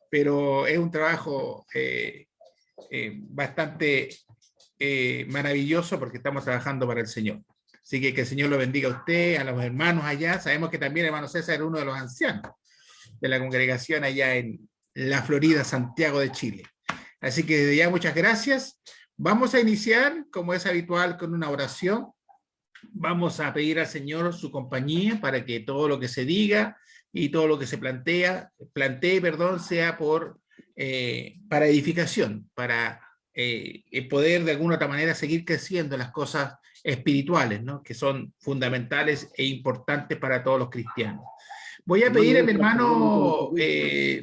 pero es un trabajo bastante maravilloso porque estamos trabajando para el Señor. Así que el Señor lo bendiga a usted, a los hermanos allá. Sabemos que también el hermano César era uno de los ancianos de la congregación allá en la Florida, Santiago de Chile. Así que desde ya muchas gracias. Vamos a iniciar, como es habitual, con una oración. Vamos a pedir al Señor su compañía para que todo lo que se diga y todo lo que se plantee, sea para edificación, para poder de alguna otra manera seguir creciendo en las cosas espirituales, ¿no? Que son fundamentales e importantes para todos los cristianos. Voy a pedir a mi hermano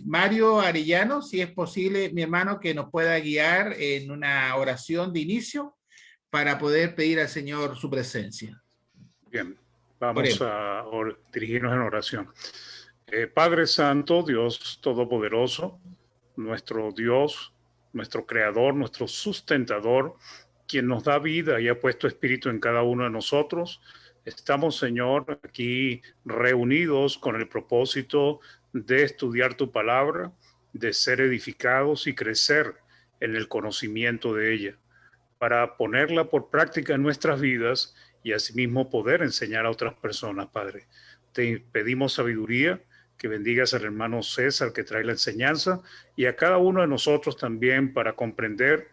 Mario Arellano, si es posible, mi hermano, que nos pueda guiar en una oración de inicio para poder pedir al Señor su presencia. Bien, vamos a dirigirnos en oración. Padre Santo, Dios Todopoderoso, nuestro Dios, nuestro Creador, nuestro sustentador, quien nos da vida y ha puesto espíritu en cada uno de nosotros. Estamos, Señor, aquí reunidos con el propósito de estudiar tu palabra, de ser edificados y crecer en el conocimiento de ella, para ponerla por práctica en nuestras vidas y asimismo poder enseñar a otras personas, Padre. Te pedimos sabiduría, que bendigas al hermano César que trae la enseñanza y a cada uno de nosotros también para comprender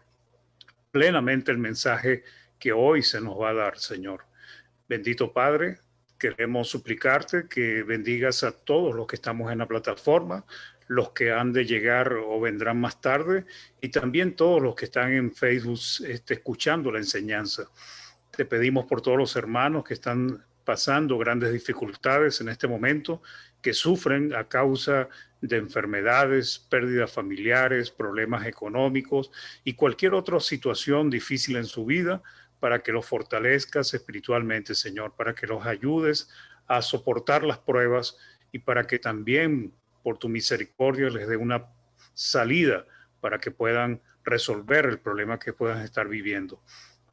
plenamente el mensaje que hoy se nos va a dar, Señor. Bendito Padre, queremos suplicarte que bendigas a todos los que estamos en la plataforma, los que han de llegar o vendrán más tarde, y también todos los que están en Facebook escuchando la enseñanza. Te pedimos por todos los hermanos que están pasando grandes dificultades en este momento, que sufren a causa de enfermedades, pérdidas familiares, problemas económicos y cualquier otra situación difícil en su vida, para que los fortalezcas espiritualmente, Señor, para que los ayudes a soportar las pruebas y para que también por tu misericordia les dé una salida para que puedan resolver el problema que puedan estar viviendo.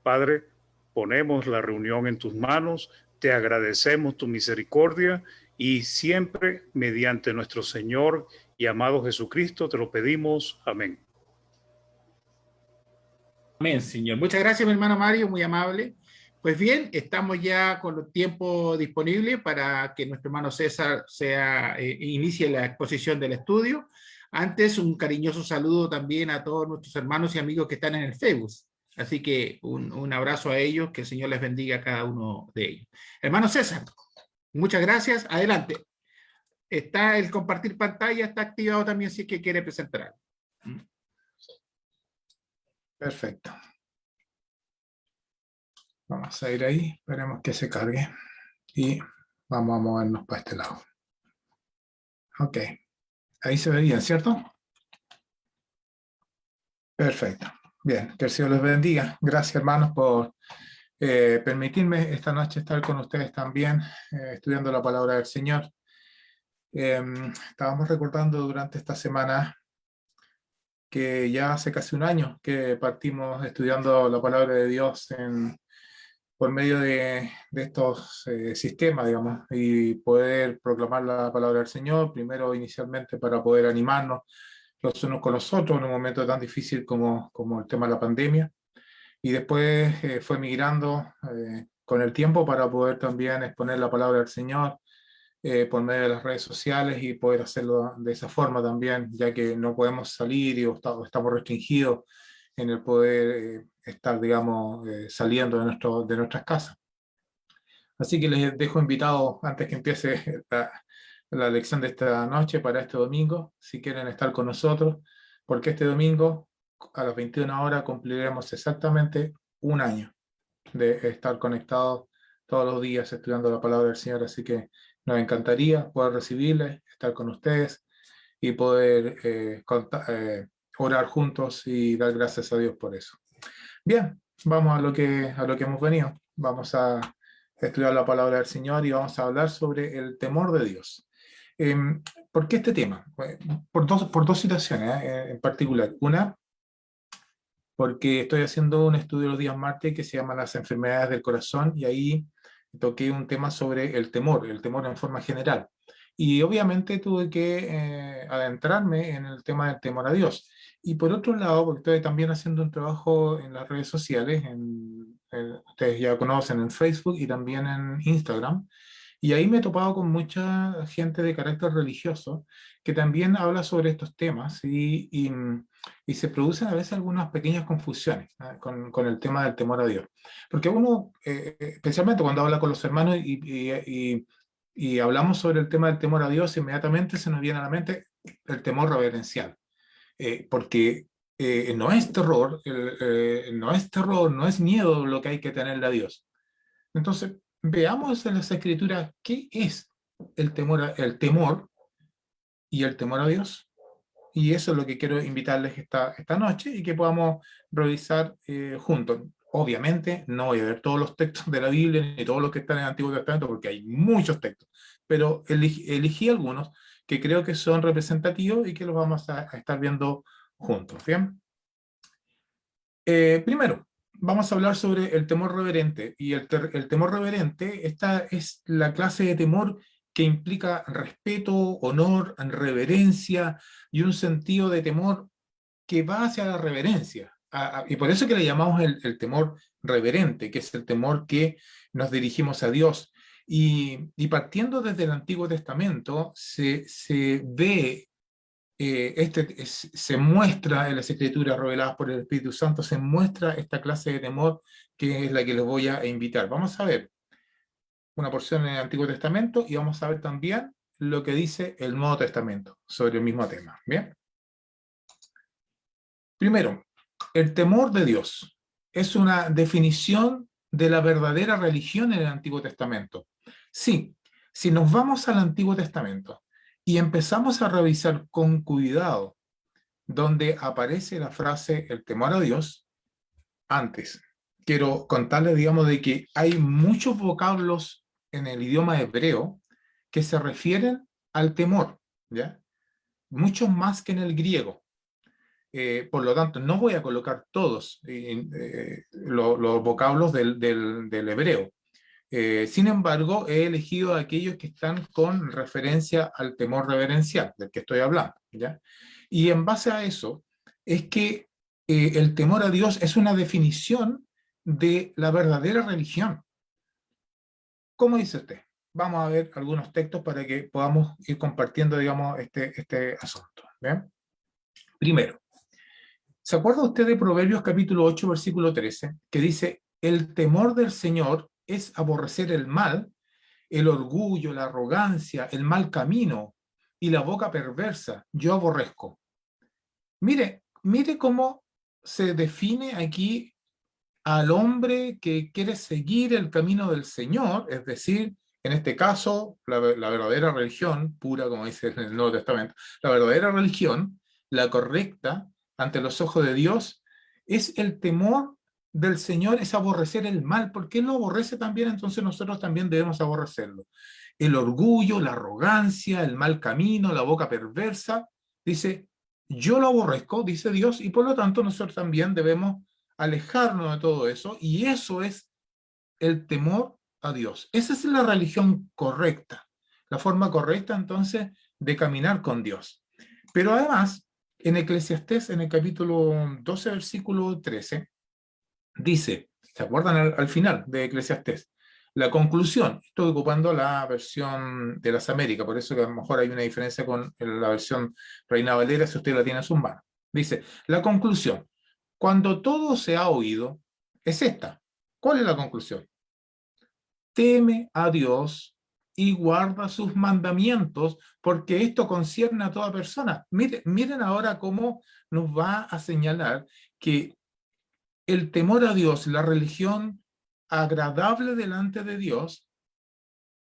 Padre, ponemos la reunión en tus manos, te agradecemos tu misericordia y siempre mediante nuestro Señor y amado Jesucristo te lo pedimos. Amén. Amén, Señor. Muchas gracias, mi hermano Mario, muy amable. Pues bien, estamos ya con el tiempo disponible para que nuestro hermano César inicie la exposición del estudio. Antes, un cariñoso saludo también a todos nuestros hermanos y amigos que están en el Facebook. Así que un abrazo a ellos, que el Señor les bendiga a cada uno de ellos. Hermano César, muchas gracias. Adelante. Está el compartir pantalla, está activado también si es que quiere presentar algo. Perfecto. Vamos a ir ahí, esperemos que se cargue y vamos a movernos para este lado. Ok, ahí se ve bien, ¿cierto? Perfecto. Bien, que el Señor les bendiga. Gracias, hermanos, por permitirme esta noche estar con ustedes también, estudiando la palabra del Señor. Estábamos recordando durante esta semana que ya hace casi un año que partimos estudiando la palabra de Dios por medio de estos sistemas, digamos, y poder proclamar la palabra del Señor, primero inicialmente para poder animarnos los unos con los otros en un momento tan difícil como el tema de la pandemia, y después fue migrando con el tiempo para poder también exponer la palabra del Señor por medio de las redes sociales y poder hacerlo de esa forma también, ya que no podemos salir y estamos restringidos en el poder estar, digamos, saliendo de nuestras casas. Así que les dejo invitados, antes que empiece la lección de esta noche, para este domingo, si quieren estar con nosotros, porque este domingo a las 21 horas cumpliremos exactamente un año de estar conectados todos los días estudiando la palabra del Señor, así que nos encantaría poder recibirles, estar con ustedes y poder orar juntos y dar gracias a Dios por eso. Bien, vamos a lo que hemos venido. Vamos a estudiar la palabra del Señor y vamos a hablar sobre el temor de Dios. ¿Por qué este tema? Por dos situaciones en particular. Una, porque estoy haciendo un estudio los días martes que se llama Las enfermedades del corazón, y ahí toqué un tema sobre el temor en forma general. Y obviamente tuve que adentrarme en el tema del temor a Dios. Y por otro lado, porque estoy también haciendo un trabajo en las redes sociales, ustedes ya conocen en Facebook y también en Instagram, y ahí me he topado con mucha gente de carácter religioso que también habla sobre estos temas y se producen a veces algunas pequeñas confusiones, ¿ah? Con el tema del temor a Dios. Porque uno, especialmente cuando habla con los hermanos y hablamos sobre el tema del temor a Dios, inmediatamente se nos viene a la mente el temor reverencial. Porque no es terror, no es terror, no es miedo lo que hay que tenerle a Dios. Entonces, veamos en las escrituras qué es el temor y el temor a Dios. Y eso es lo que quiero invitarles esta noche y que podamos revisar juntos. Obviamente, no voy a ver todos los textos de la Biblia ni todos los que están en el Antiguo Testamento porque hay muchos textos, pero elegí algunos que creo que son representativos y que los vamos a estar viendo juntos. ¿Bien? Primero, vamos a hablar sobre el temor reverente. Y el temor reverente, esta es la clase de temor que implica respeto, honor, reverencia y un sentido de temor que va hacia la reverencia. Y por eso que le llamamos el temor reverente, que es el temor que nos dirigimos a Dios. Y partiendo desde el Antiguo Testamento, se ve se muestra en las escrituras reveladas por el Espíritu Santo, se muestra esta clase de temor que es la que les voy a invitar. Vamos a ver una porción en el Antiguo Testamento y vamos a ver también lo que dice el Nuevo Testamento sobre el mismo tema. ¿Bien? Primero, el temor de Dios es una definición de la verdadera religión en el Antiguo Testamento. Sí, si nos vamos al Antiguo Testamento y empezamos a revisar con cuidado donde aparece la frase el temor a Dios, antes quiero contarles, digamos, de que hay muchos vocablos en el idioma hebreo que se refieren al temor, ¿ya? Muchos más que en el griego. Por lo tanto, no voy a colocar todos los vocablos del hebreo. Sin embargo, he elegido aquellos que están con referencia al temor reverencial, del que estoy hablando, ¿ya? Y en base a eso, es que el temor a Dios es una definición de la verdadera religión. ¿Cómo dice usted? Vamos a ver algunos textos para que podamos ir compartiendo, digamos, este asunto. ¿Bien? Primero, ¿se acuerda usted de Proverbios capítulo 8, versículo 13, que dice, el temor del Señor es aborrecer el mal, el orgullo, la arrogancia, el mal camino y la boca perversa, yo aborrezco? Mire cómo se define aquí al hombre que quiere seguir el camino del Señor, es decir, en este caso, la verdadera religión, pura como dice en el Nuevo Testamento, la verdadera religión, la correcta, ante los ojos de Dios, es el temor del Señor, es aborrecer el mal, porque Él lo aborrece también, entonces nosotros también debemos aborrecerlo. El orgullo, la arrogancia, el mal camino, la boca perversa, dice, yo lo aborrezco, dice Dios, y por lo tanto nosotros también debemos alejarnos de todo eso, y eso es el temor a Dios. Esa es la religión correcta, la forma correcta entonces de caminar con Dios. Pero además, en Eclesiastés, en el capítulo 12, versículo 13, dice, ¿se acuerdan al final de Eclesiastés? La conclusión, estoy ocupando la versión de las Américas, por eso que a lo mejor hay una diferencia con la versión Reina Valera, si usted la tiene en sus manos. Dice, la conclusión, cuando todo se ha oído, es esta. ¿Cuál es la conclusión? Teme a Dios y guarda sus mandamientos, porque esto concierne a toda persona. Miren ahora cómo nos va a señalar que el temor a Dios, la religión agradable delante de Dios,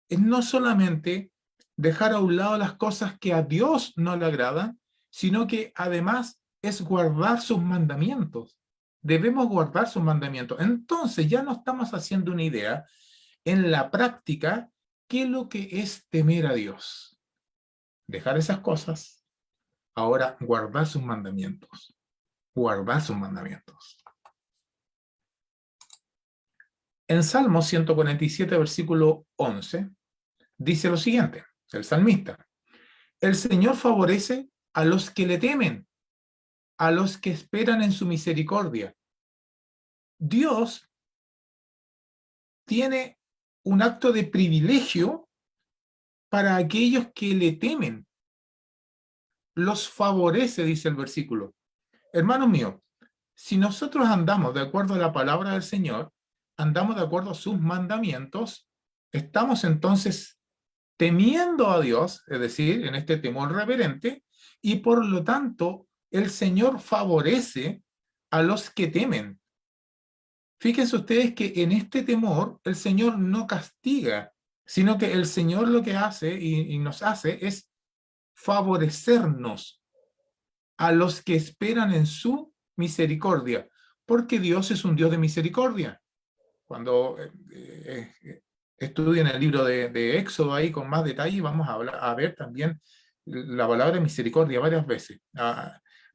es no solamente dejar a un lado las cosas que a Dios no le agradan, sino que además es guardar sus mandamientos. Debemos guardar sus mandamientos. Entonces ya no estamos haciendo una idea en la práctica qué es lo que es temer a Dios. Dejar esas cosas, ahora guardar sus mandamientos. Guardar sus mandamientos. En Salmo 147, versículo 11, dice lo siguiente, el salmista, El Señor favorece a los que le temen, a los que esperan en su misericordia. Dios tiene un acto de privilegio para aquellos que le temen. Los favorece, dice el versículo. Hermanos míos, si nosotros andamos de acuerdo a la palabra del Señor, andamos de acuerdo a sus mandamientos, estamos entonces temiendo a Dios, es decir, en este temor reverente, y por lo tanto el Señor favorece a los que temen. Fíjense ustedes que en este temor el Señor no castiga, sino que el Señor lo que hace y nos hace es favorecernos a los que esperan en su misericordia, porque Dios es un Dios de misericordia. Cuando estudien el libro de Éxodo ahí con más detalle, vamos a ver también la palabra misericordia varias veces.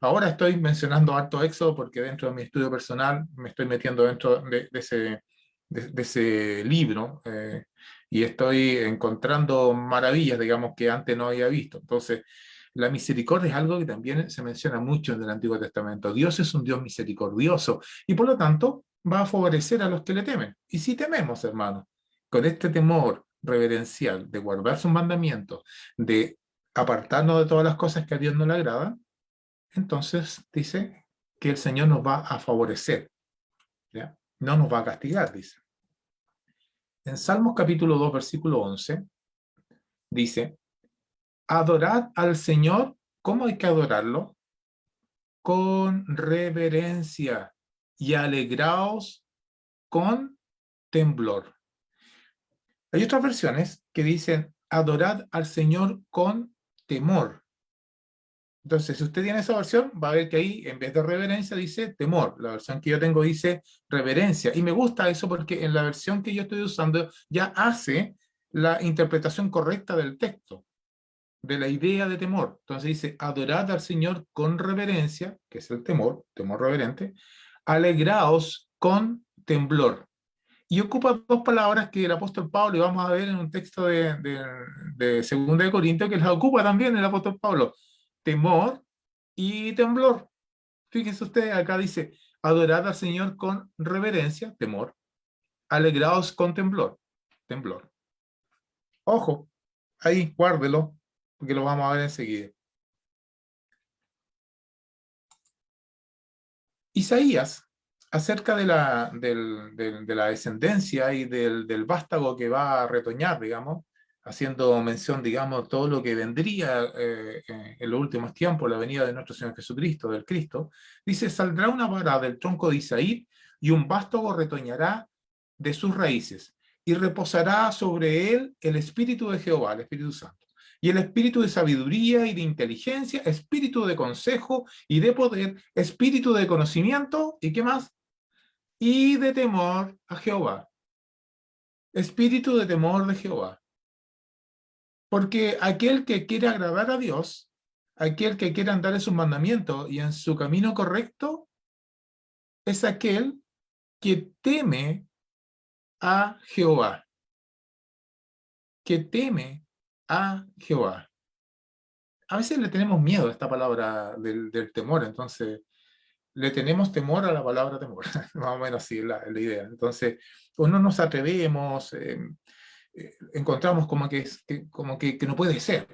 Ahora estoy mencionando harto Éxodo porque dentro de mi estudio personal me estoy metiendo dentro de ese libro y estoy encontrando maravillas, digamos, que antes no había visto. Entonces, la misericordia es algo que también se menciona mucho en el Antiguo Testamento. Dios es un Dios misericordioso y por lo tanto va a favorecer a los que le temen. Y si tememos, hermanos, con este temor reverencial de guardar sus mandamientos, de apartarnos de todas las cosas que a Dios no le agradan, entonces dice que el Señor nos va a favorecer, ¿ya? No nos va a castigar, dice. En Salmos capítulo 2, versículo 11, dice, adorad al Señor, ¿cómo hay que adorarlo? Con reverencia y alegraos con temblor. Hay otras versiones que dicen, adorad al Señor con temor. Entonces, si usted tiene esa versión, va a ver que ahí, en vez de reverencia, dice temor. La versión que yo tengo dice reverencia. Y me gusta eso porque en la versión que yo estoy usando ya hace la interpretación correcta del texto, de la idea de temor. Entonces dice, adorad al Señor con reverencia, que es el temor, temor reverente, alegraos con temblor. Y ocupa dos palabras que el apóstol Pablo, y vamos a ver en un texto de 2 de Corintios, que las ocupa también el apóstol Pablo, temor y temblor. Fíjense ustedes, acá dice, adorad al Señor con reverencia, temor, alegraos con temblor, temblor. Ojo, ahí, guárdelo, porque lo vamos a ver enseguida. Isaías, acerca de la descendencia y del vástago que va a retoñar, digamos, haciendo mención, digamos, todo lo que vendría en los últimos tiempos, la venida de nuestro Señor Jesucristo, del Cristo, dice, saldrá una vara del tronco de Isaí y un vástago retoñará de sus raíces y reposará sobre él el Espíritu de Jehová, el Espíritu Santo. Y el espíritu de sabiduría y de inteligencia, espíritu de consejo y de poder, espíritu de conocimiento, ¿y qué más? Y de temor a Jehová. Espíritu de temor de Jehová. Porque aquel que quiere agradar a Dios, aquel que quiere andar en sus mandamientos y en su camino correcto, es aquel que teme a Jehová. Que teme a Jehová. A veces le tenemos miedo a esta palabra del temor, entonces le tenemos temor a la palabra temor, más o menos así es la idea. Entonces, o no nos atrevemos, encontramos que no puede ser.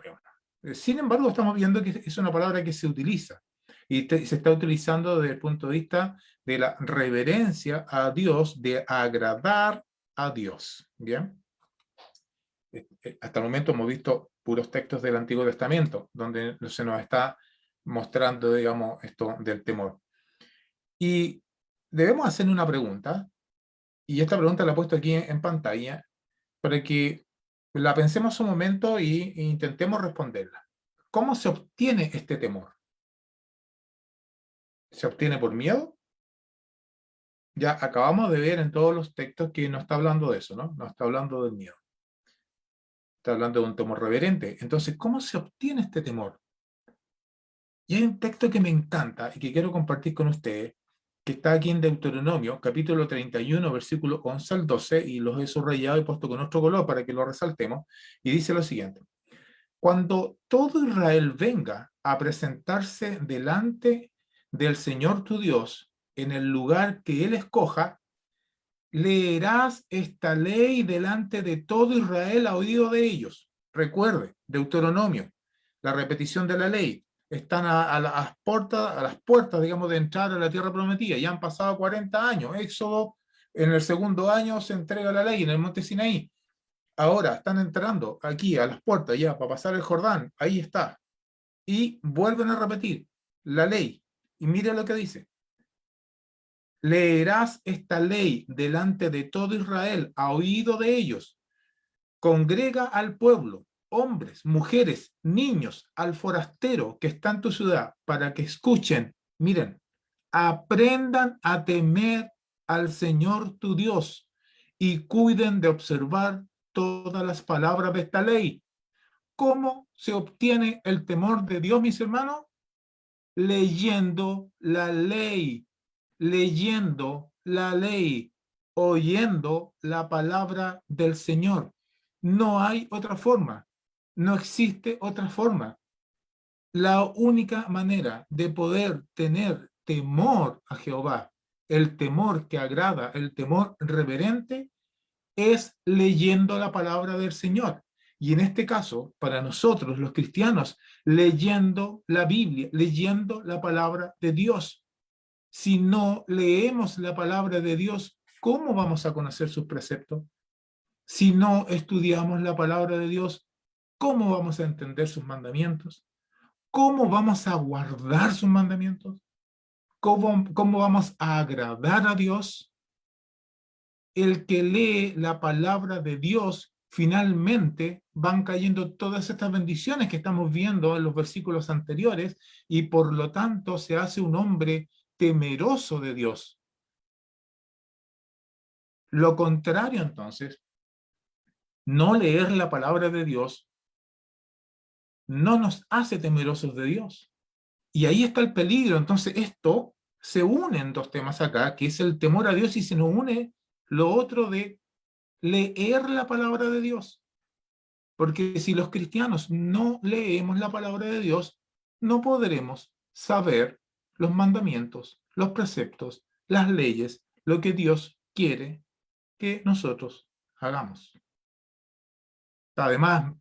Sin embargo, estamos viendo que es una palabra que se utiliza y se está utilizando desde el punto de vista de la reverencia a Dios, de agradar a Dios. ¿Bien? Hasta el momento hemos visto puros textos del Antiguo Testamento, donde se nos está mostrando, digamos, esto del temor. Y debemos hacer una pregunta, y esta pregunta la he puesto aquí en pantalla, para que la pensemos un momento e intentemos responderla. ¿Cómo se obtiene este temor? ¿Se obtiene por miedo? Ya acabamos de ver en todos los textos que no está hablando de eso, ¿no? No está hablando del miedo. Está hablando de un temor reverente. Entonces, ¿cómo se obtiene este temor? Y hay un texto que me encanta y que quiero compartir con ustedes, que está aquí en Deuteronomio, capítulo 31, versículo 11 al 12, y los he subrayado y puesto con otro color para que lo resaltemos, y dice lo siguiente. Cuando todo Israel venga a presentarse delante del Señor tu Dios en el lugar que Él escoja, leerás esta ley delante de todo Israel a oído de ellos. Recuerde, Deuteronomio, la repetición de la ley. Están a las puertas, digamos, de entrar a la tierra prometida. Ya han pasado 40 años. Éxodo, en el segundo año se entrega la ley en el monte Sinaí. Ahora están entrando aquí a las puertas ya para pasar el Jordán. Ahí está. Y vuelven a repetir la ley. Y mire lo que dice. Leerás esta ley delante de todo Israel a oído de ellos. Congrega al pueblo, hombres, mujeres, niños, al forastero que está en tu ciudad, para que escuchen, miren, aprendan a temer al Señor tu Dios y cuiden de observar todas las palabras de esta ley. ¿Cómo se obtiene el temor de Dios, mis hermanos? Leyendo la ley, oyendo la palabra del Señor. No hay otra forma, no existe otra forma. La única manera de poder tener temor a Jehová, el temor que agrada, el temor reverente, es leyendo la palabra del Señor. Y en este caso, para nosotros los cristianos, leyendo la Biblia, leyendo la palabra de Dios. Si no leemos la palabra de Dios, ¿cómo vamos a conocer sus preceptos? Si no estudiamos la palabra de Dios, ¿cómo vamos a entender sus mandamientos? ¿Cómo vamos a guardar sus mandamientos? ¿Cómo vamos a agradar a Dios? El que lee la palabra de Dios, finalmente van cayendo todas estas bendiciones que estamos viendo en los versículos anteriores y por lo tanto se hace un hombre temeroso de Dios. Lo contrario, entonces, no leer la palabra de Dios no nos hace temerosos de Dios. Y ahí está el peligro. Entonces, esto se une en dos temas acá, que es el temor a Dios y se nos une lo otro de leer la palabra de Dios. Porque si los cristianos no leemos la palabra de Dios, no podremos saber los mandamientos, los preceptos, las leyes, lo que Dios quiere que nosotros hagamos. Además,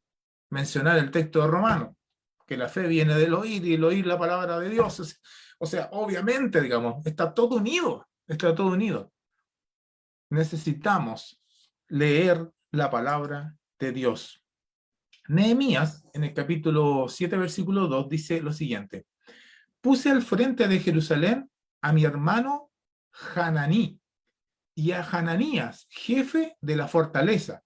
mencionar el texto de Romanos, que la fe viene del oír y el oír la palabra de Dios. O sea, obviamente, digamos, está todo unido, está todo unido. Necesitamos leer la palabra de Dios. Nehemías, en el capítulo 7, versículo 2, dice lo siguiente: puse al frente de Jerusalén a mi hermano Hananí y a Hananías, jefe de la fortaleza,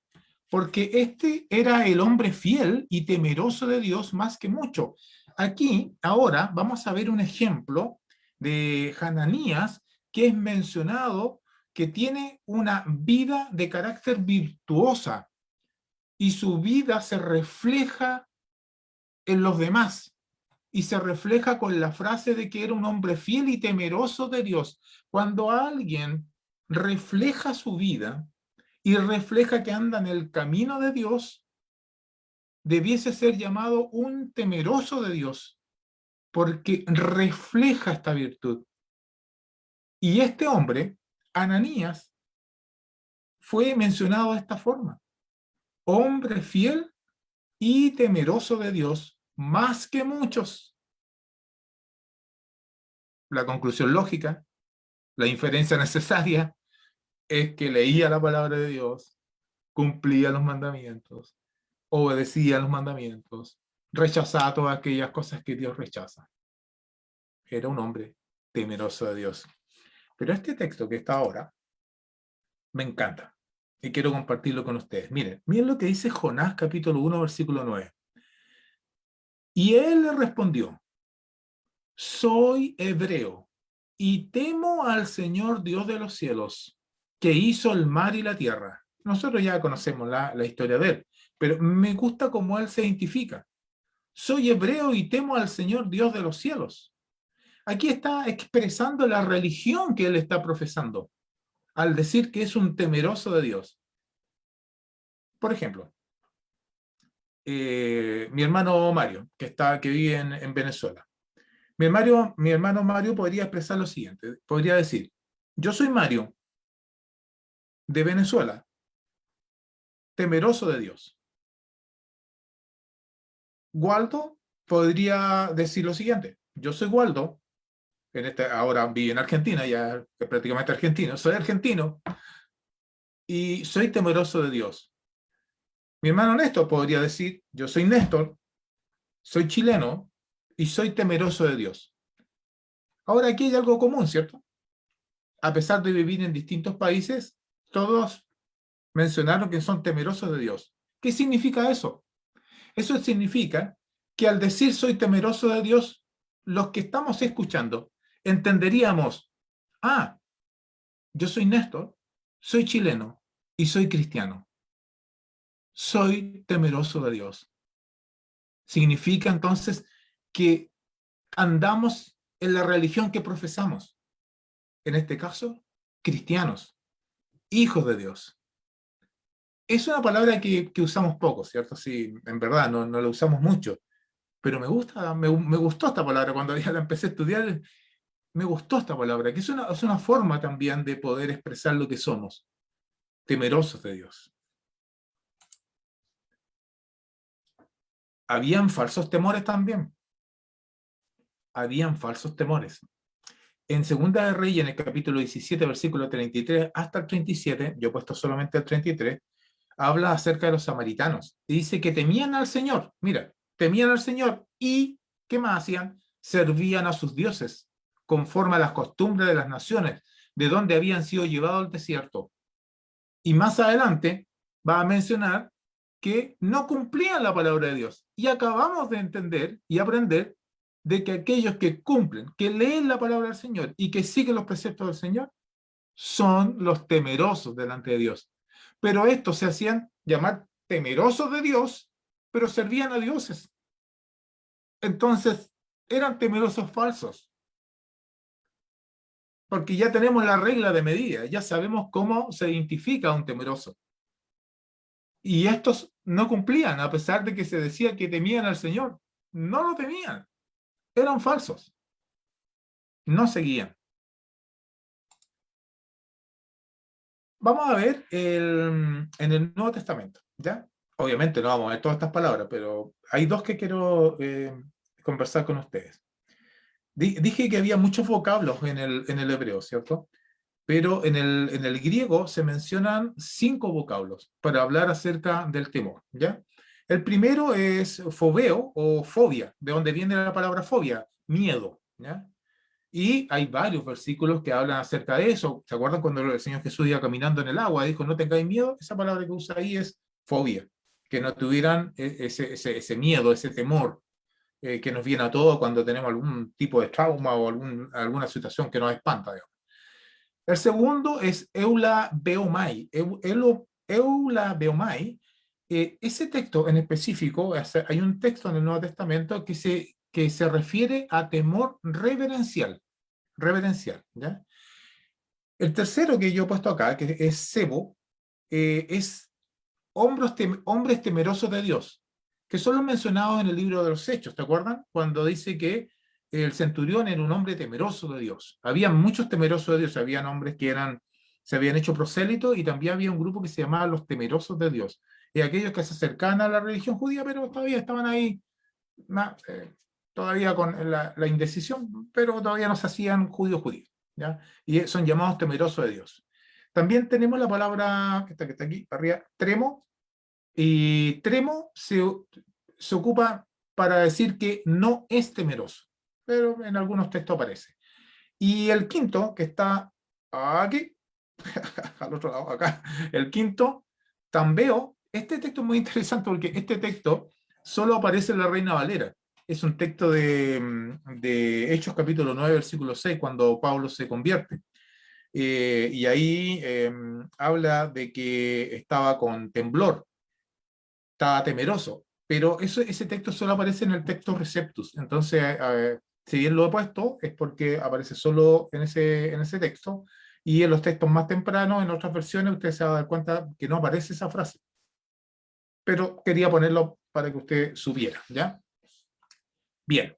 porque este era el hombre fiel y temeroso de Dios más que mucho. Aquí, ahora, vamos a ver un ejemplo de Hananías que es mencionado, que tiene una vida de carácter virtuosa y su vida se refleja en los demás y se refleja con la frase de que era un hombre fiel y temeroso de Dios. Cuando alguien refleja su vida y refleja que anda en el camino de Dios, debiese ser llamado un temeroso de Dios, porque refleja esta virtud. Y este hombre, Ananías, fue mencionado de esta forma: hombre fiel y temeroso de Dios, más que muchos. La conclusión lógica, la inferencia necesaria, es que leía la palabra de Dios, cumplía los mandamientos, obedecía los mandamientos, rechazaba todas aquellas cosas que Dios rechaza. Era un hombre temeroso de Dios. Pero este texto que está ahora me encanta y quiero compartirlo con ustedes. Miren lo que dice Jonás capítulo 1, versículo 9. Y él le respondió: soy hebreo y temo al Señor Dios de los cielos, que hizo el mar y la tierra. Nosotros ya conocemos la historia de él, pero me gusta cómo él se identifica. Soy hebreo y temo al Señor Dios de los cielos. Aquí está expresando la religión que él está profesando, al decir que es un temeroso de Dios. Por ejemplo, mi hermano Mario, que vive en Venezuela. Mi hermano Mario podría expresar lo siguiente, podría decir, yo soy Mario, de Venezuela, temeroso de Dios. Waldo podría decir lo siguiente, yo soy Waldo, ahora vive en Argentina, ya es prácticamente argentino, soy argentino y soy temeroso de Dios. Mi hermano Néstor podría decir, yo soy Néstor, soy chileno y soy temeroso de Dios. Ahora aquí hay algo común, ¿cierto? A pesar de vivir en distintos países, todos mencionaron que son temerosos de Dios. ¿Qué significa eso? Eso significa que al decir soy temeroso de Dios, los que estamos escuchando entenderíamos, ah, yo soy Néstor, soy chileno y soy cristiano. Soy temeroso de Dios. Significa entonces que andamos en la religión que profesamos. En este caso, cristianos, hijos de Dios. Es una palabra que usamos poco, ¿cierto? Sí, en verdad, no la usamos mucho, pero me gustó esta palabra cuando ya la empecé a estudiar, me gustó esta palabra, que es una forma también de poder expresar lo que somos, temerosos de Dios. Habían falsos temores también. Habían falsos temores. En Segunda de Reyes, en el capítulo 17, versículo 33 hasta el 37, yo he puesto solamente el 33, habla acerca de los samaritanos y dice que temían al Señor. Mira, temían al Señor y, ¿qué más hacían? Servían a sus dioses, conforme a las costumbres de las naciones, de donde habían sido llevados al desierto. Y más adelante va a mencionar que no cumplían la palabra de Dios. Y acabamos de entender y aprender de que aquellos que cumplen, que leen la palabra del Señor y que siguen los preceptos del Señor, son los temerosos delante de Dios. Pero estos se hacían llamar temerosos de Dios, pero servían a dioses. Entonces, eran temerosos falsos. Porque ya tenemos la regla de medida, ya sabemos cómo se identifica a un temeroso. Y estos no cumplían, a pesar de que se decía que temían al Señor. No lo temían. Eran falsos. No seguían. Vamos a ver en el Nuevo Testamento, ¿ya? Obviamente no vamos a ver todas estas palabras, pero hay dos que quiero conversar con ustedes. Dije que había muchos vocablos en el hebreo, ¿cierto? Pero en el griego se mencionan 5 vocablos para hablar acerca del temor, ¿ya? El primero es fobeo o fobia, de donde viene la palabra fobia, miedo, ¿ya? Y hay varios versículos que hablan acerca de eso. ¿Se acuerdan cuando el Señor Jesús iba caminando en el agua? Dijo, no tengáis miedo. Esa palabra que usa ahí es fobia. Que no tuvieran ese miedo, ese temor que nos viene a todos cuando tenemos algún tipo de trauma o alguna situación que nos espanta, digamos. El segundo es eulabeomai. Eulabeomai. Ese texto en específico, hay un texto en el Nuevo Testamento que se refiere a temor reverencial. ¿Ya? El tercero que yo he puesto acá, que es sebo, es hombres temerosos de Dios, que son los mencionados en el libro de los Hechos, ¿te acuerdan? Cuando dice que el centurión era un hombre temeroso de Dios. Había muchos temerosos de Dios, habían hombres que se habían hecho prosélitos y también había un grupo que se llamaba los temerosos de Dios. Y aquellos que se acercaban a la religión judía, pero todavía estaban ahí, todavía con la indecisión, pero todavía no se hacían judíos. ¿Ya? Y son llamados temerosos de Dios. También tenemos la palabra, que está aquí, arriba, tremo, y tremo se ocupa para decir que no es temeroso, pero en algunos textos aparece. Y el quinto, que está aquí, al otro lado, acá, el quinto, tambeo, este texto es muy interesante porque este texto solo aparece en la Reina Valera. Es un texto de Hechos capítulo 9, versículo 6, cuando Pablo se convierte. Y ahí habla de que estaba con temblor, estaba temeroso, pero ese texto solo aparece en el texto Receptus. Entonces, si bien lo he puesto, es porque aparece solo en ese texto, y en los textos más tempranos, en otras versiones, usted se va a dar cuenta que no aparece esa frase. Pero quería ponerlo para que usted supiera, ¿ya? Bien.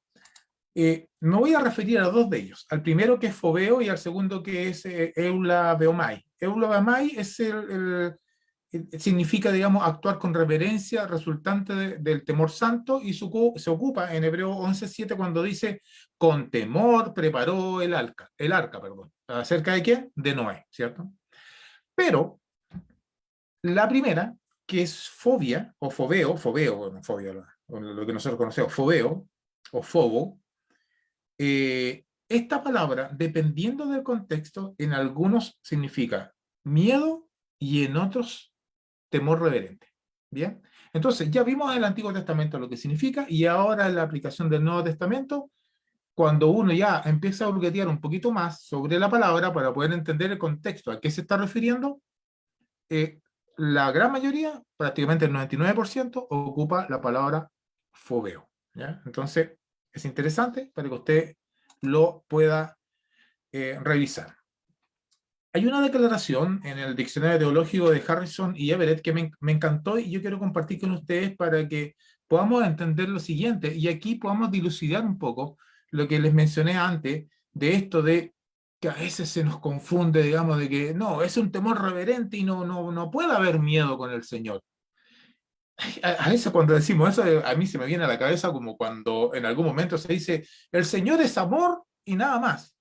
Me voy a referir a dos de ellos, al primero que es fobeo y al segundo que es eulabeomai. Eulabeomai es significa, digamos, actuar con reverencia resultante del temor santo y se ocupa en Hebreo 11:7 cuando dice, con temor preparó el arca, perdón. ¿Acerca de quién? De Noé, ¿cierto? Pero la primera, que es fobia, o fobeo, bueno, fobia, lo que nosotros conocemos, fobeo, o fobo, esta palabra, dependiendo del contexto, en algunos significa miedo y en otros temor reverente. ¿Bien? Entonces, ya vimos en el Antiguo Testamento lo que significa y ahora en la aplicación del Nuevo Testamento, cuando uno ya empieza a hurguetear un poquito más sobre la palabra para poder entender el contexto a qué se está refiriendo, la gran mayoría, prácticamente el 99%, ocupa la palabra fobeo. ¿Ya? Entonces, es interesante para que usted lo pueda revisar. Hay una declaración en el diccionario teológico de Harrison y Everett que me encantó y yo quiero compartir con ustedes para que podamos entender lo siguiente y aquí podamos dilucidar un poco lo que les mencioné antes de esto de que a veces se nos confunde, digamos, de que no, es un temor reverente y no puede haber miedo con el Señor. A veces cuando decimos eso, a mí se me viene a la cabeza como cuando en algún momento se dice, el Señor es amor y nada más.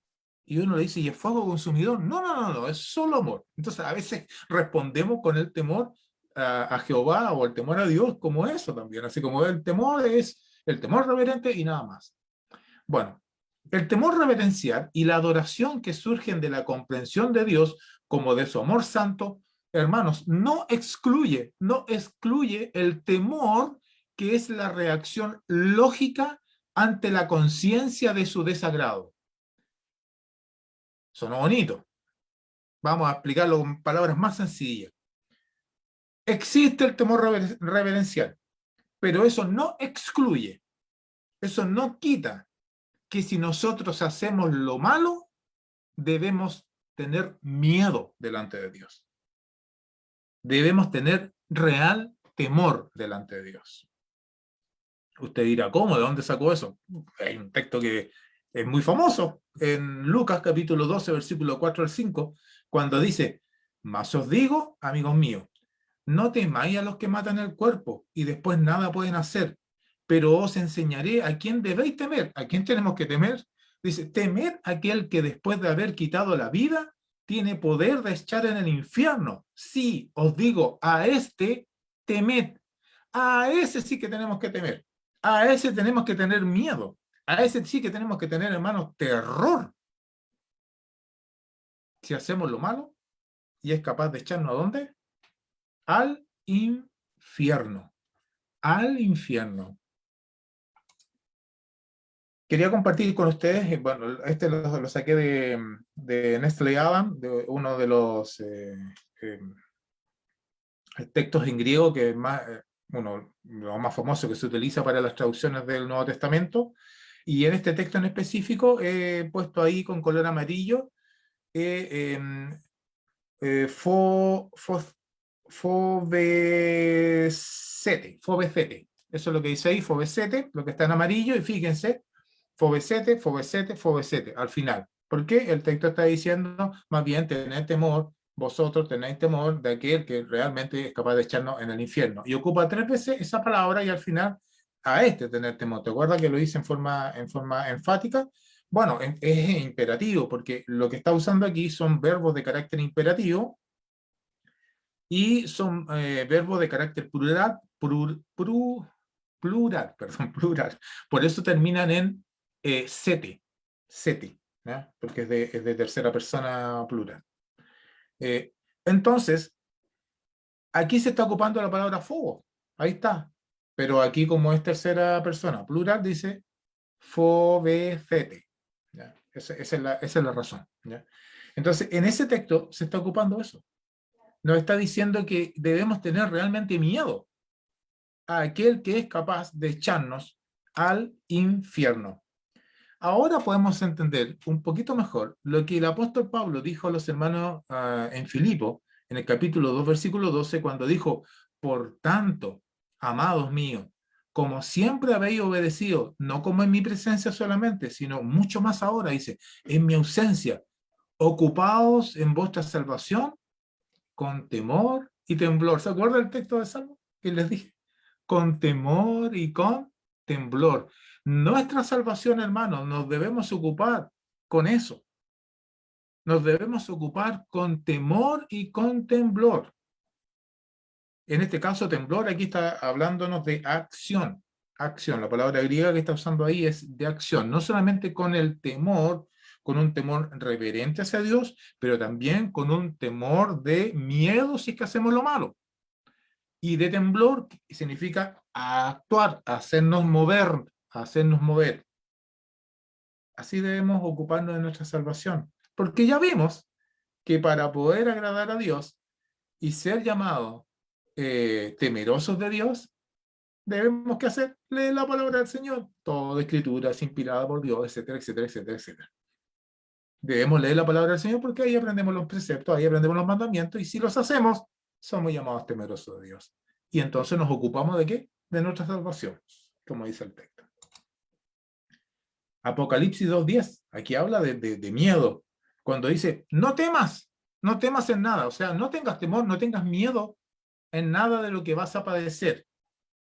Y uno le dice, ¿y es fuego consumidor? No, es solo amor. Entonces a veces respondemos con el temor a Jehová o el temor a Dios como eso también. Así como el temor es el temor reverente y nada más. Bueno, el temor reverencial y la adoración que surgen de la comprensión de Dios como de su amor santo, hermanos, no excluye el temor que es la reacción lógica ante la conciencia de su desagrado. Sonó bonito. Vamos a explicarlo con palabras más sencillas. Existe el temor reverencial, pero eso no excluye, eso no quita que si nosotros hacemos lo malo, debemos tener miedo delante de Dios. Debemos tener real temor delante de Dios. Usted dirá, ¿cómo? ¿De dónde sacó eso? Hay un texto que es muy famoso en Lucas capítulo 12, versículo 4 al 5, cuando dice, mas os digo, amigos míos, no temáis a los que matan el cuerpo y después nada pueden hacer, pero os enseñaré a quién debéis temer. ¿A quién tenemos que temer? Dice, temed a aquel que después de haber quitado la vida, tiene poder de echar en el infierno. Sí, os digo, a este temed. A ese sí que tenemos que temer. A ese tenemos que tener miedo. A ese sí que tenemos que tener, hermanos, terror. Si hacemos lo malo y es capaz de echarnos ¿a dónde? Al infierno. Al infierno. Quería compartir con ustedes, bueno, este lo saqué de Nestle Adam, de uno de los textos en griego que más, uno, lo más famoso que se utiliza para las traducciones del Nuevo Testamento. Y en este texto en específico he puesto ahí con color amarillo fobecete. Eso es lo que dice ahí, fobecete, lo que está en amarillo, y fíjense, fobecete, al final. ¿Por qué? El texto está diciendo, más bien, tened temor, vosotros tenéis temor de aquel que realmente es capaz de echarnos en el infierno. Y ocupa 3 veces esa palabra y al final, a este tener temor. ¿Te acuerdas que lo dice en forma enfática? Bueno, es imperativo, porque lo que está usando aquí son verbos de carácter imperativo y son verbos de carácter plural, plural. Por eso terminan en sete, ¿ya? Porque es de tercera persona plural. Entonces, aquí se está ocupando la palabra fobo, ahí está. Pero aquí como es tercera persona plural, dice fobecete. ¿Ya? Esa es la razón. ¿Ya? Entonces, en ese texto se está ocupando eso. Nos está diciendo que debemos tener realmente miedo a aquel que es capaz de echarnos al infierno. Ahora podemos entender un poquito mejor lo que el apóstol Pablo dijo a los hermanos en Filipo, en el capítulo 2, versículo 12, cuando dijo, por tanto, amados míos, como siempre habéis obedecido, no como en mi presencia solamente, sino mucho más ahora, dice, en mi ausencia, ocupados en vuestra salvación con temor y temblor. ¿Se acuerda el texto de Salmo que les dije? Con temor y con temblor. Nuestra salvación, hermanos, nos debemos ocupar con eso. Nos debemos ocupar con temor y con temblor. En este caso, temblor, aquí está hablándonos de acción. Acción, la palabra griega que está usando ahí es de acción. No solamente con el temor, con un temor reverente hacia Dios, pero también con un temor de miedo si es que hacemos lo malo. Y de temblor significa actuar, hacernos mover, hacernos mover. Así debemos ocuparnos de nuestra salvación. Porque ya vimos que para poder agradar a Dios y ser llamados temerosos de Dios, debemos que hacer leer la palabra del Señor. Toda escritura es inspirada por Dios, etcétera, etcétera, etcétera, etcétera. Debemos leer la palabra del Señor porque ahí aprendemos los preceptos, ahí aprendemos los mandamientos, y si los hacemos, somos llamados temerosos de Dios. Y entonces nos ocupamos ¿de qué? De nuestra salvación, como dice el texto. Apocalipsis 2:10, aquí habla de miedo. Cuando dice, no temas en nada, o sea, no tengas temor, no tengas miedo en nada de lo que vas a padecer.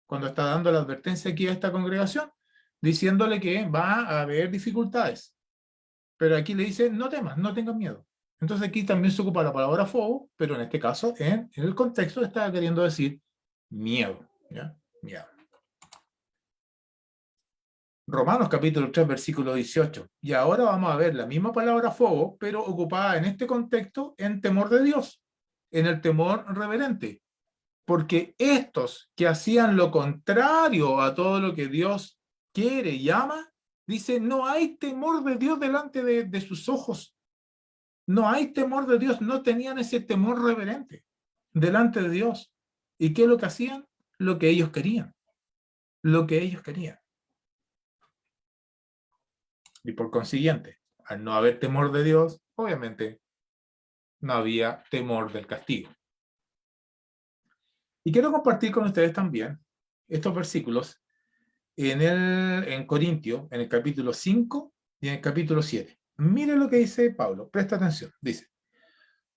Cuando está dando la advertencia aquí a esta congregación, diciéndole que va a haber dificultades. Pero aquí le dice, no temas, no tengas miedo. Entonces aquí también se ocupa la palabra fuego, pero en este caso, en el contexto, está queriendo decir miedo. ¿Ya? Miedo. Romanos capítulo 3, versículo 18. Y ahora vamos a ver la misma palabra fuego, pero ocupada en este contexto en temor de Dios, en el temor reverente. Porque estos que hacían lo contrario a todo lo que Dios quiere y ama, dice, no hay temor de Dios delante de sus ojos. No hay temor de Dios, no tenían ese temor reverente delante de Dios. ¿Y qué es lo que hacían? Lo que ellos querían. Lo que ellos querían. Y por consiguiente, al no haber temor de Dios, obviamente no había temor del castigo. Y quiero compartir con ustedes también estos versículos en Corintio, en el capítulo 5 y en el capítulo 7. Mire lo que dice Pablo, presta atención. Dice,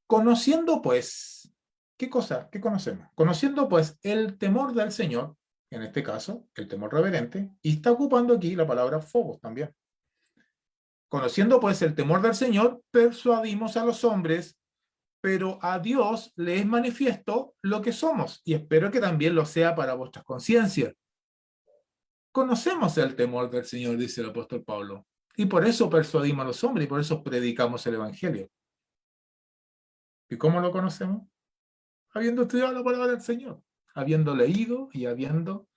conociendo pues, ¿qué cosa? ¿Qué conocemos? Conociendo pues el temor del Señor, en este caso, el temor reverente, y está ocupando aquí la palabra phobos también. Conociendo pues el temor del Señor, persuadimos a los hombres, pero a Dios le es manifiesto lo que somos, y espero que también lo sea para vuestras conciencias. Conocemos el temor del Señor, dice el apóstol Pablo, y por eso persuadimos a los hombres, y por eso predicamos el Evangelio. ¿Y cómo lo conocemos? Habiendo estudiado la palabra del Señor, habiendo leído y habiendo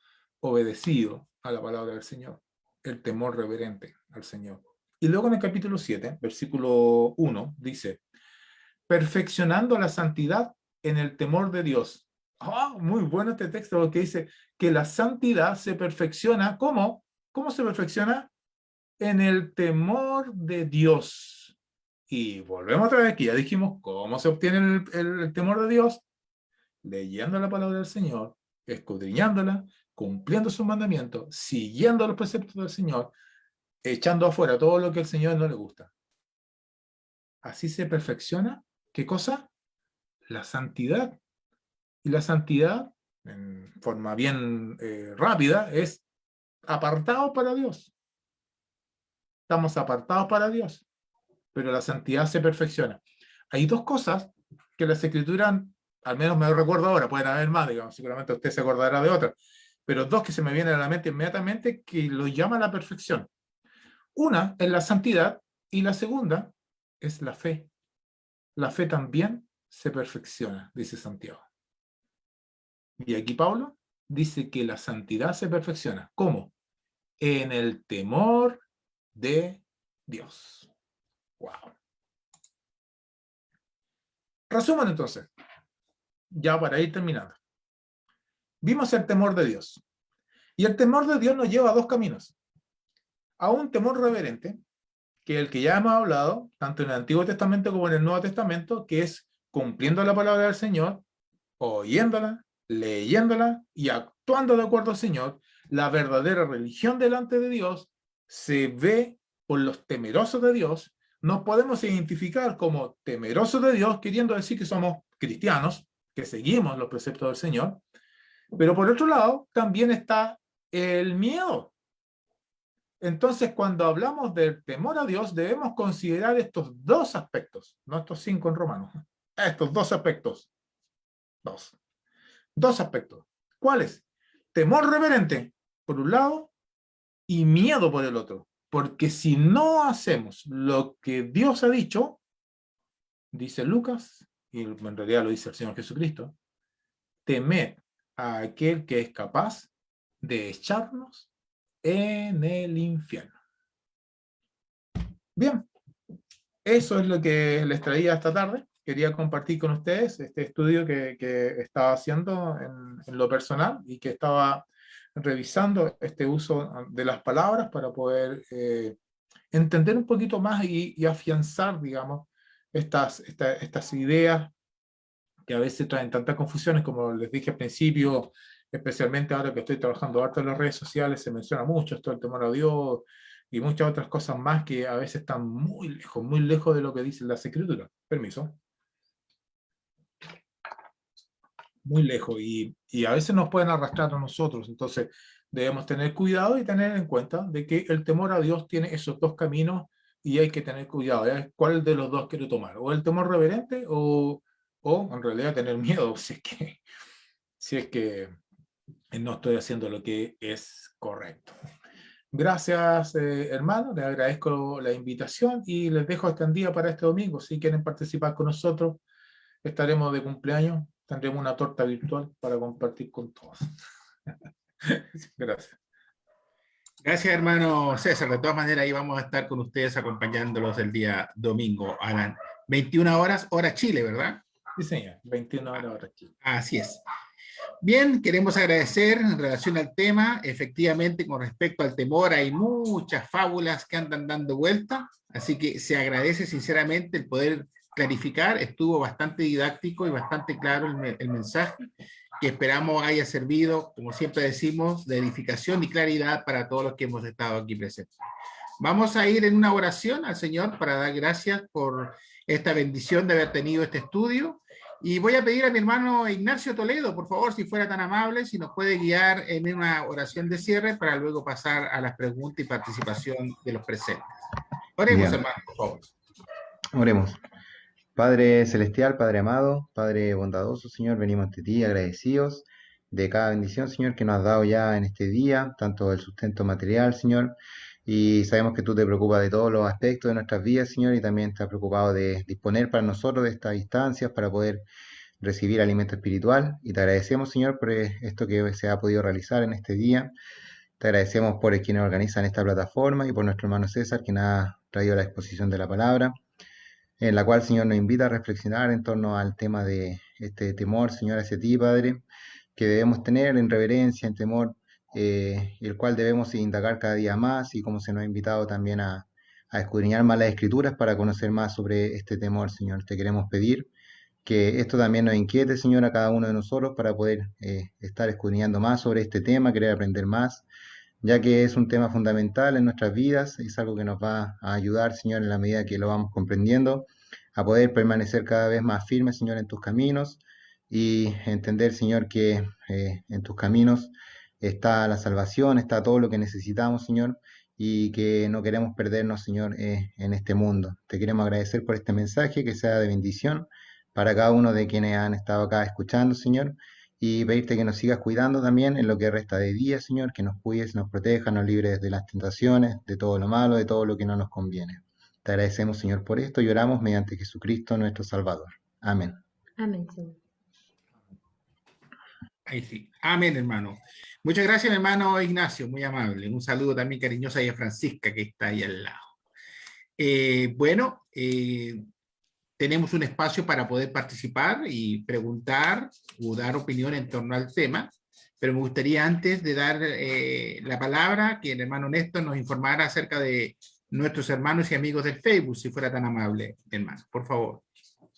obedecido a la palabra del Señor, el temor reverente al Señor. Y luego en el capítulo 7, versículo 1, dice, perfeccionando la santidad en el temor de Dios. Oh, muy bueno este texto porque dice que la santidad se perfecciona. ¿Cómo? ¿Cómo se perfecciona? En el temor de Dios. Y volvemos otra vez, que ya dijimos cómo se obtiene el temor de Dios. Leyendo la palabra del Señor, escudriñándola, cumpliendo sus mandamientos, siguiendo los preceptos del Señor, echando afuera todo lo que al Señor no le gusta. Así se perfecciona, ¿qué cosa? La santidad. Y la santidad, en forma bien rápida, es apartado para Dios. Estamos apartados para Dios, pero la santidad se perfecciona. Hay dos cosas que las Escrituras, al menos me recuerdo ahora, pueden haber más, digamos, seguramente usted se acordará de otras, pero dos que se me vienen a la mente inmediatamente que lo llaman a la perfección. Una es la santidad y la segunda es la fe. La fe también se perfecciona, dice Santiago. Y aquí Pablo dice que la santidad se perfecciona. ¿Cómo? En el temor de Dios. Wow. Resumen entonces, ya para ir terminando. Vimos el temor de Dios. Y el temor de Dios nos lleva a dos caminos. A un temor reverente, que es el que ya hemos hablado, tanto en el Antiguo Testamento como en el Nuevo Testamento, que es cumpliendo la palabra del Señor, oyéndola, leyéndola y actuando de acuerdo al Señor, La verdadera religión delante de Dios se ve por los temerosos de Dios. Nos podemos identificar como temerosos de Dios, queriendo decir que somos cristianos, que seguimos los preceptos del Señor. Pero por otro lado, también está el miedo. Entonces, cuando hablamos del temor a Dios, debemos considerar estos dos aspectos, no estos 5 en Romanos, estos dos aspectos. Dos aspectos. ¿Cuáles? Temor reverente, por un lado, y miedo por el otro. Porque si no hacemos lo que Dios ha dicho, dice Lucas, y en realidad lo dice el Señor Jesucristo, temed a aquel que es capaz de echarnos en el infierno. Bien, eso es lo que les traía esta tarde. Quería compartir con ustedes este estudio que estaba haciendo en lo personal y que estaba revisando este uso de las palabras para poder entender un poquito más y afianzar, digamos, estas ideas que a veces traen tantas confusiones, como les dije al principio, especialmente ahora que estoy trabajando harto en las redes sociales, se menciona mucho esto del temor a Dios y muchas otras cosas más que a veces están muy lejos de lo que dicen las Escrituras. Permiso. Muy lejos y a veces nos pueden arrastrar a nosotros. Entonces debemos tener cuidado y tener en cuenta de que el temor a Dios tiene esos dos caminos y hay que tener cuidado. ¿Cuál de los dos quiero tomar? ¿O el temor reverente o en realidad tener miedo si es que no estoy haciendo lo que es correcto? Gracias, hermano. Les agradezco la invitación y les dejo extendida para este domingo. Si quieren participar con nosotros, estaremos de cumpleaños. Tendremos una torta virtual para compartir con todos. Gracias. Gracias, hermano César. De todas maneras, ahí vamos a estar con ustedes acompañándolos el día domingo a las 21 horas, hora Chile, ¿verdad? Sí, señor. 21 horas hora Chile. Así es. Bien, queremos agradecer en relación al tema. Efectivamente, con respecto al temor, hay muchas fábulas que andan dando vuelta, así que se agradece sinceramente el poder clarificar. Estuvo bastante didáctico y bastante claro el mensaje, que esperamos haya servido, como siempre decimos, de edificación y claridad para todos los que hemos estado aquí presentes. Vamos a ir en una oración al Señor para dar gracias por esta bendición de haber tenido este estudio. Y voy a pedir a mi hermano Ignacio Toledo, por favor, si fuera tan amable, si nos puede guiar en una oración de cierre para luego pasar a las preguntas y participación de los presentes. Oremos, Bien. hermano, por favor. Oremos. Padre celestial, Padre amado, Padre bondadoso, Señor, venimos ante ti agradecidos de cada bendición, Señor, que nos has dado ya en este día, tanto el sustento material, Señor, y sabemos que tú te preocupas de todos los aspectos de nuestras vidas, Señor, y también estás preocupado de disponer para nosotros de estas instancias para poder recibir alimento espiritual, y te agradecemos, Señor, por esto que se ha podido realizar en este día. Te agradecemos por quienes organizan esta plataforma y por nuestro hermano César, quien ha traído la exposición de la palabra, en la cual, Señor, nos invita a reflexionar en torno al tema de este temor, Señor, hacia ti, Padre, que debemos tener en reverencia, en temor, el cual debemos indagar cada día más, y como se nos ha invitado también a escudriñar más las Escrituras para conocer más sobre este temor, Señor. Te queremos pedir que esto también nos inquiete, Señor, a cada uno de nosotros para poder estar escudriñando más sobre este tema, querer aprender más, ya que es un tema fundamental en nuestras vidas, es algo que nos va a ayudar, Señor, en la medida que lo vamos comprendiendo, a poder permanecer cada vez más firmes, Señor, en tus caminos, y entender, Señor, que en tus caminos está la salvación, está todo lo que necesitamos, Señor, y que no queremos perdernos, Señor, en este mundo. Te queremos agradecer por este mensaje, que sea de bendición para cada uno de quienes han estado acá escuchando, Señor, y pedirte que nos sigas cuidando también en lo que resta de día, Señor, que nos cuides, nos protejas, nos libres de las tentaciones, de todo lo malo, de todo lo que no nos conviene. Te agradecemos, Señor, por esto y oramos mediante Jesucristo, nuestro Salvador. Amén. Amén, Señor. Ahí sí. Amén, hermano. Muchas gracias, hermano Ignacio, muy amable. Un saludo también cariñoso a Francisca, que está ahí al lado. Tenemos un espacio para poder participar y preguntar o dar opinión en torno al tema, pero me gustaría, antes de dar la palabra, que el hermano Néstor nos informara acerca de nuestros hermanos y amigos del Facebook, si fuera tan amable, hermano, por favor.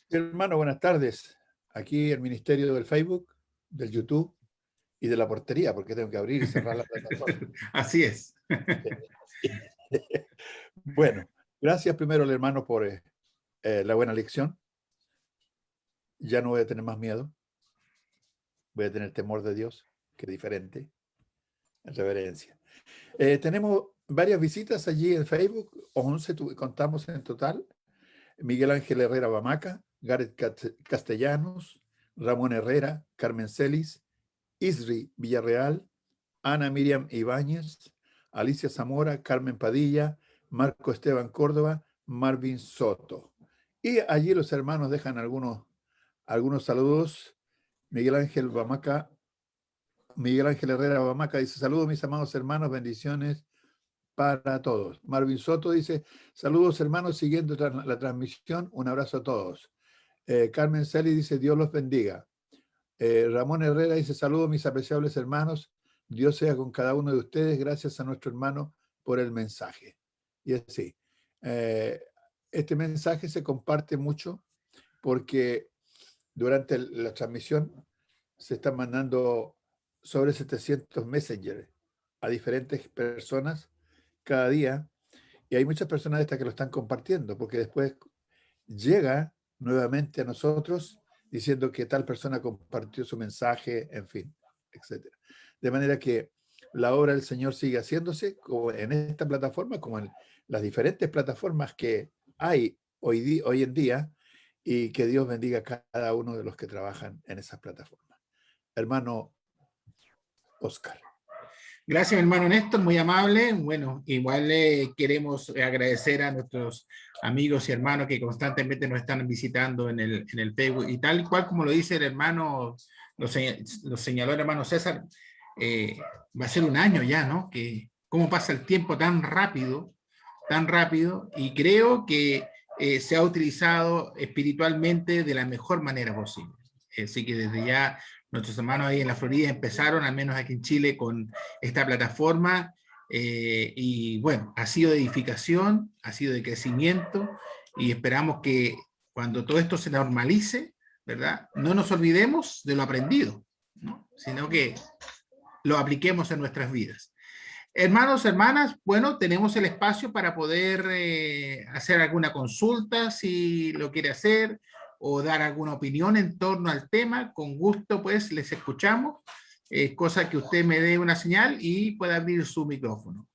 Hermano, buenas tardes. Aquí el Ministerio del Facebook, del YouTube y de la portería, porque tengo que abrir y cerrar la plataforma. Así es. Bueno, gracias primero al hermano por la buena lección. Ya no voy a tener más miedo. Voy a tener temor de Dios, que es diferente, reverencia. Tenemos varias visitas allí en Facebook, 11 contamos en total. Miguel Ángel Herrera Bamaca, Gareth Castellanos, Ramón Herrera, Carmen Celis, Isri Villarreal, Ana Miriam Ibáñez, Alicia Zamora, Carmen Padilla, Marco Esteban Córdoba, Marvin Soto. Y allí los hermanos dejan algunos saludos. Miguel Ángel Herrera Bamaca dice: saludos mis amados hermanos, bendiciones para todos. Marvin Soto dice: saludos hermanos, siguiendo la transmisión, un abrazo a todos. Carmen Celi dice: Dios los bendiga. Ramón Herrera dice: saludos mis apreciables hermanos, Dios sea con cada uno de ustedes, gracias a nuestro hermano por el mensaje. Y así, este mensaje se comparte mucho porque durante la transmisión se están mandando sobre 700 messengers a diferentes personas cada día, y hay muchas personas de estas que lo están compartiendo, porque después llega nuevamente a nosotros diciendo que tal persona compartió su mensaje, en fin, etc. De manera que la obra del Señor sigue haciéndose como en esta plataforma, como en las diferentes plataformas que hay hoy en día, y que Dios bendiga a cada uno de los que trabajan en esas plataformas. Hermano Oscar. Gracias, hermano Néstor, muy amable. Bueno, igual queremos agradecer a nuestros amigos y hermanos que constantemente nos están visitando en el Facebook, y tal cual como lo dice el hermano, lo señaló el hermano César, va a ser un año ya, ¿no? Que cómo pasa el tiempo tan rápido, y creo que se ha utilizado espiritualmente de la mejor manera posible. Así que desde ya nuestros hermanos ahí en la Florida empezaron, al menos aquí en Chile, con esta plataforma, y bueno, ha sido de edificación, ha sido de crecimiento, y esperamos que cuando todo esto se normalice, ¿verdad? No nos olvidemos de lo aprendido, ¿no? Sino que lo apliquemos en nuestras vidas. Hermanos, hermanas, bueno, tenemos el espacio para poder hacer alguna consulta si lo quiere hacer, o dar alguna opinión en torno al tema. Con gusto, pues, les escuchamos. Cosa que usted me dé una señal y pueda abrir su micrófono.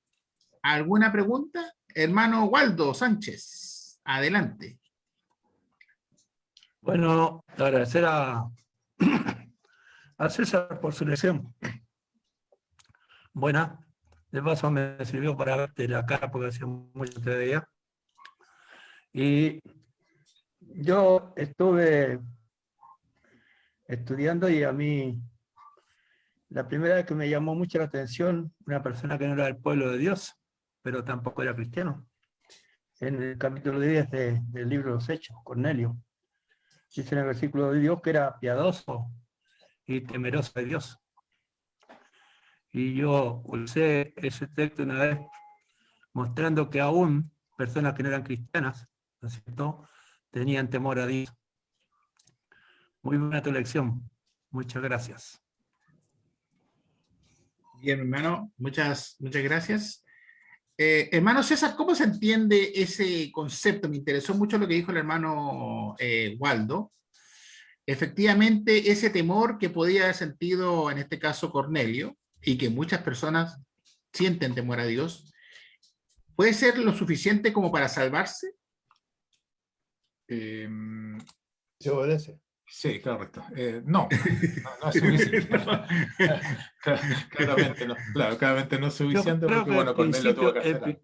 ¿Alguna pregunta? Hermano Waldo Sánchez, adelante. Bueno, agradecer a César por su lección. Buena. De paso me sirvió para verte la cara porque hacía mucho te veía. Y yo estuve estudiando, y a mí la primera vez que me llamó mucho la atención una persona que no era del pueblo de Dios, pero tampoco era cristiano. En el capítulo 10 del libro de los Hechos, Cornelio, dice en el versículo de Dios que era piadoso y temeroso de Dios. Y yo usé ese texto una vez mostrando que aún personas que no eran cristianas, ¿no es cierto?, tenían temor a Dios. Muy buena tu lección. Muchas gracias. Bien, hermano, muchas gracias. Hermano César, ¿cómo se entiende ese concepto? Me interesó mucho lo que dijo el hermano Waldo. Efectivamente, ese temor que podía haber sentido en este caso Cornelio, y que muchas personas sienten temor a Dios, ¿puede ser lo suficiente como para salvarse? ¿Se obedece? Sí, correcto. No es suficiente. Claramente no. Claro, claramente no es suficiente, porque bueno, Cornelio tuvo que hacer algo.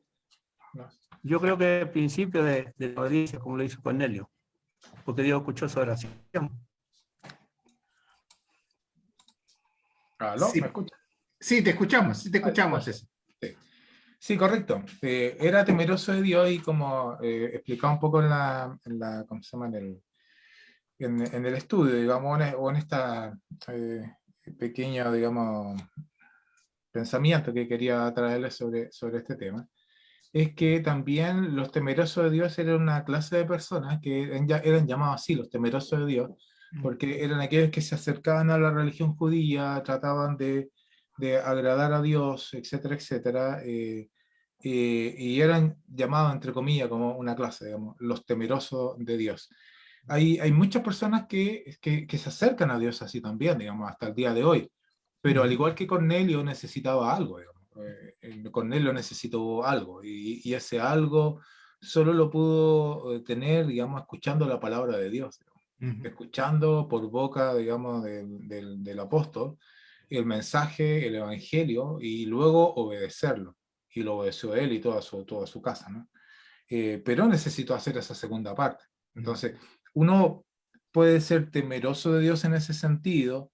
No. Yo creo que el principio de la obediencia, como lo hizo Cornelio, porque Dios escuchó su oración. ¿Aló? Sí. ¿Me escuchas? Sí, te escuchamos, César. Sí, correcto. Era temeroso de Dios, y como explicaba un poco ¿cómo se llama? En el estudio, digamos, o en esta pequeño, digamos, pensamiento que quería traerles sobre este tema, es que también los temerosos de Dios eran una clase de personas que eran llamados así, los temerosos de Dios, porque eran aquellos que se acercaban a la religión judía, trataban de agradar a Dios, etcétera, etcétera, y eran llamados, entre comillas, como una clase, digamos, los temerosos de Dios. Hay muchas personas que se acercan a Dios así también, digamos, hasta el día de hoy, pero al igual que Cornelio necesitaba algo, digamos. Cornelio necesitó algo, y ese algo solo lo pudo tener, digamos, escuchando la palabra de Dios, digamos, escuchando por boca, digamos, del apóstol el mensaje, el evangelio, y luego obedecerlo. Y lo obedeció él y toda su casa, ¿no? Pero necesitó hacer esa segunda parte. Entonces, uno puede ser temeroso de Dios en ese sentido,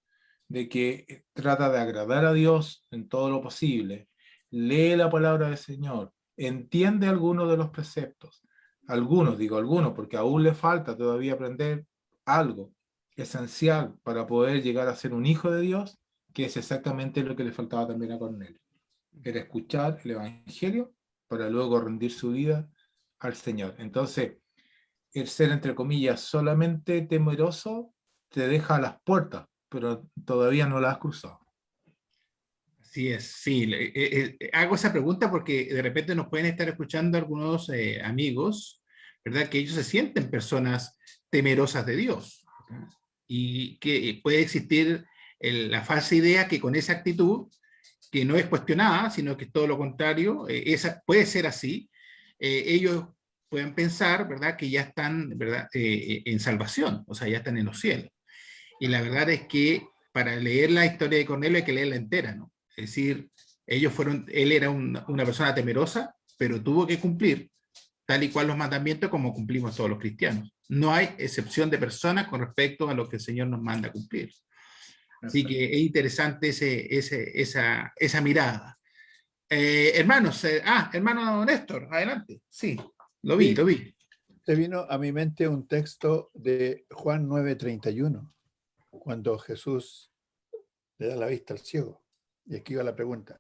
de que trata de agradar a Dios en todo lo posible, lee la palabra del Señor, entiende algunos de los preceptos, algunos, digo algunos, porque aún le falta todavía aprender algo esencial para poder llegar a ser un hijo de Dios, que es exactamente lo que le faltaba también a Cornelio. Era escuchar el Evangelio para luego rendir su vida al Señor. Entonces, el ser, entre comillas, solamente temeroso te deja a las puertas, pero todavía no las has cruzado. Así es, sí. Hago esa pregunta porque de repente nos pueden estar escuchando algunos amigos, ¿verdad? Que ellos se sienten personas temerosas de Dios, ¿verdad? Y que puede existir la falsa idea que con esa actitud, que no es cuestionada, sino que es todo lo contrario, esa, puede ser así, ellos pueden pensar, ¿verdad? Que ya están, ¿verdad? En salvación, o sea, ya están en los cielos. Y la verdad es que para leer la historia de Cornelio hay que leerla entera, ¿no? Es decir, él era una persona temerosa, pero tuvo que cumplir tal y cual los mandamientos como cumplimos todos los cristianos. No hay excepción de personas con respecto a lo que el Señor nos manda a cumplir. Así que es interesante esa mirada. Hermanos, hermano Néstor, adelante. Sí, lo vi, Sí, lo vi. se vino a mi mente un texto de Juan 9:31, cuando Jesús le da la vista al ciego. Y aquí va la pregunta.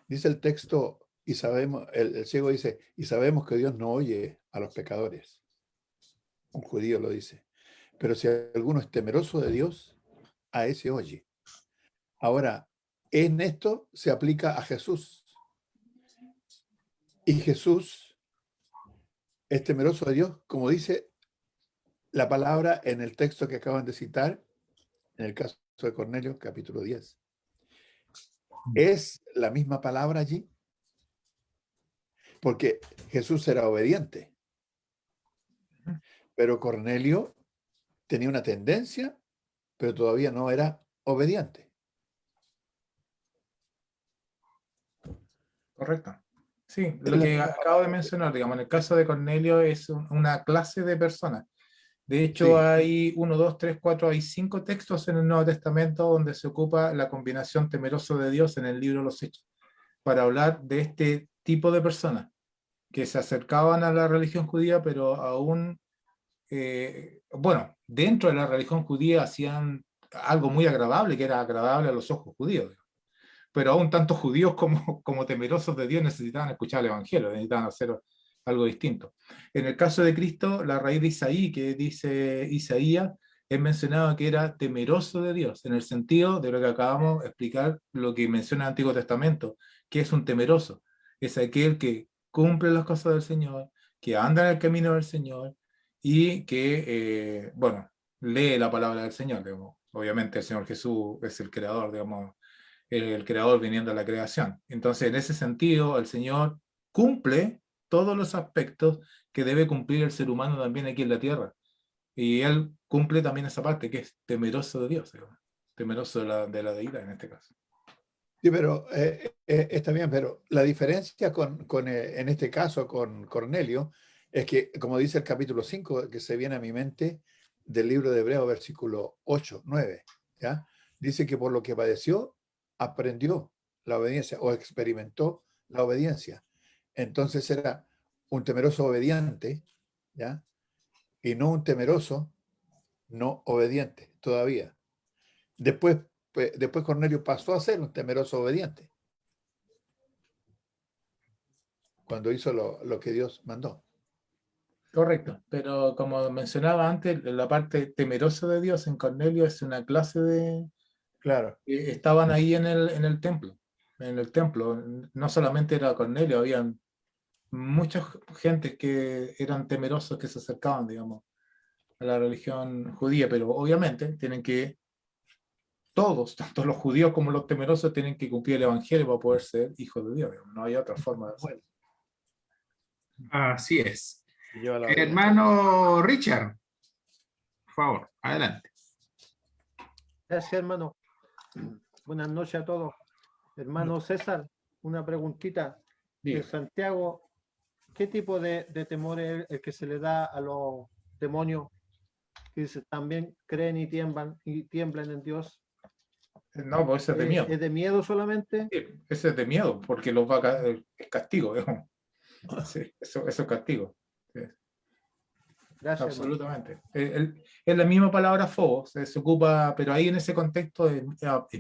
Dice el texto, y sabemos, el ciego dice, y sabemos que Dios no oye a los pecadores. Un judío lo dice. Pero si alguno es temeroso de Dios, a ese oye. Ahora, en esto se aplica a Jesús. Y Jesús es temeroso de Dios, como dice la palabra en el texto que acaban de citar, en el caso de Cornelio, capítulo 10. ¿Es la misma palabra allí? Porque Jesús era obediente, pero Cornelio tenía una tendencia, pero todavía no era obediente. Correcto. Sí, Es lo la que misma acabo de palabra. mencionar, digamos, en el caso de Cornelio es una clase de personas. De hecho, Sí, hay 1, 2, 3, 4, hay 5 textos en el Nuevo Testamento donde se ocupa la combinación temeroso de Dios en el libro de los Hechos, para hablar de este tipo de personas que se acercaban a la religión judía, pero aún, bueno, dentro de la religión judía hacían algo muy agradable, que era agradable a los ojos judíos, pero aún tanto judíos como temerosos de Dios necesitaban escuchar el Evangelio, necesitaban hacer algo distinto. En el caso de Cristo, la raíz de Isaí, que dice Isaías, es mencionado que era temeroso de Dios, en el sentido de lo que acabamos de explicar, lo que menciona el Antiguo Testamento, que es un temeroso. Es aquel que cumple las cosas del Señor, que anda en el camino del Señor y que, bueno, lee la palabra del Señor. Digamos. Obviamente el Señor Jesús es el creador, digamos, el creador viniendo a la creación. Entonces, en ese sentido, el Señor cumple todos los aspectos que debe cumplir el ser humano también aquí en la tierra. Y Él cumple también esa parte, que es temeroso de Dios, digamos, temeroso de la deidad en este caso. sí, pero está bien, pero la diferencia en este caso con Cornelio es que, como dice el capítulo 5, que se viene a mi mente del libro de Hebreos, versículo 8, 9, ¿ya? Dice que por lo que padeció, aprendió la obediencia o experimentó la obediencia. Entonces era un temeroso obediente, ¿ya? Y no un temeroso no obediente todavía. Después Cornelio pasó a ser un temeroso obediente cuando hizo lo que Dios mandó. Correcto, pero como mencionaba antes, la parte temerosa de Dios en Cornelio es una clase de... Claro. Estaban ahí en el templo. En el templo, no solamente era Cornelio, habían mucha gente que eran temerosos que se acercaban, digamos, a la religión judía, pero obviamente tienen que, todos, tanto los judíos como los temerosos, tienen que cumplir el evangelio para poder ser hijos de Dios, digamos. No hay otra forma de hacerlo. Así es. Lleva la Hermano Richard, por favor, adelante. Gracias, hermano. Buenas noches a todos. Hermano César, una preguntita. Diga. En Santiago, ¿qué tipo de temor es el que se le da a los demonios que también creen y tiemblan en Dios? No, pues ese es de miedo. ¿Es de miedo solamente? Sí, ese es de miedo, porque los va es castigo, digamos. Sí, eso es castigo. Sí, Gracias, absolutamente. Es la misma palabra phobos, se ocupa, pero ahí en ese contexto es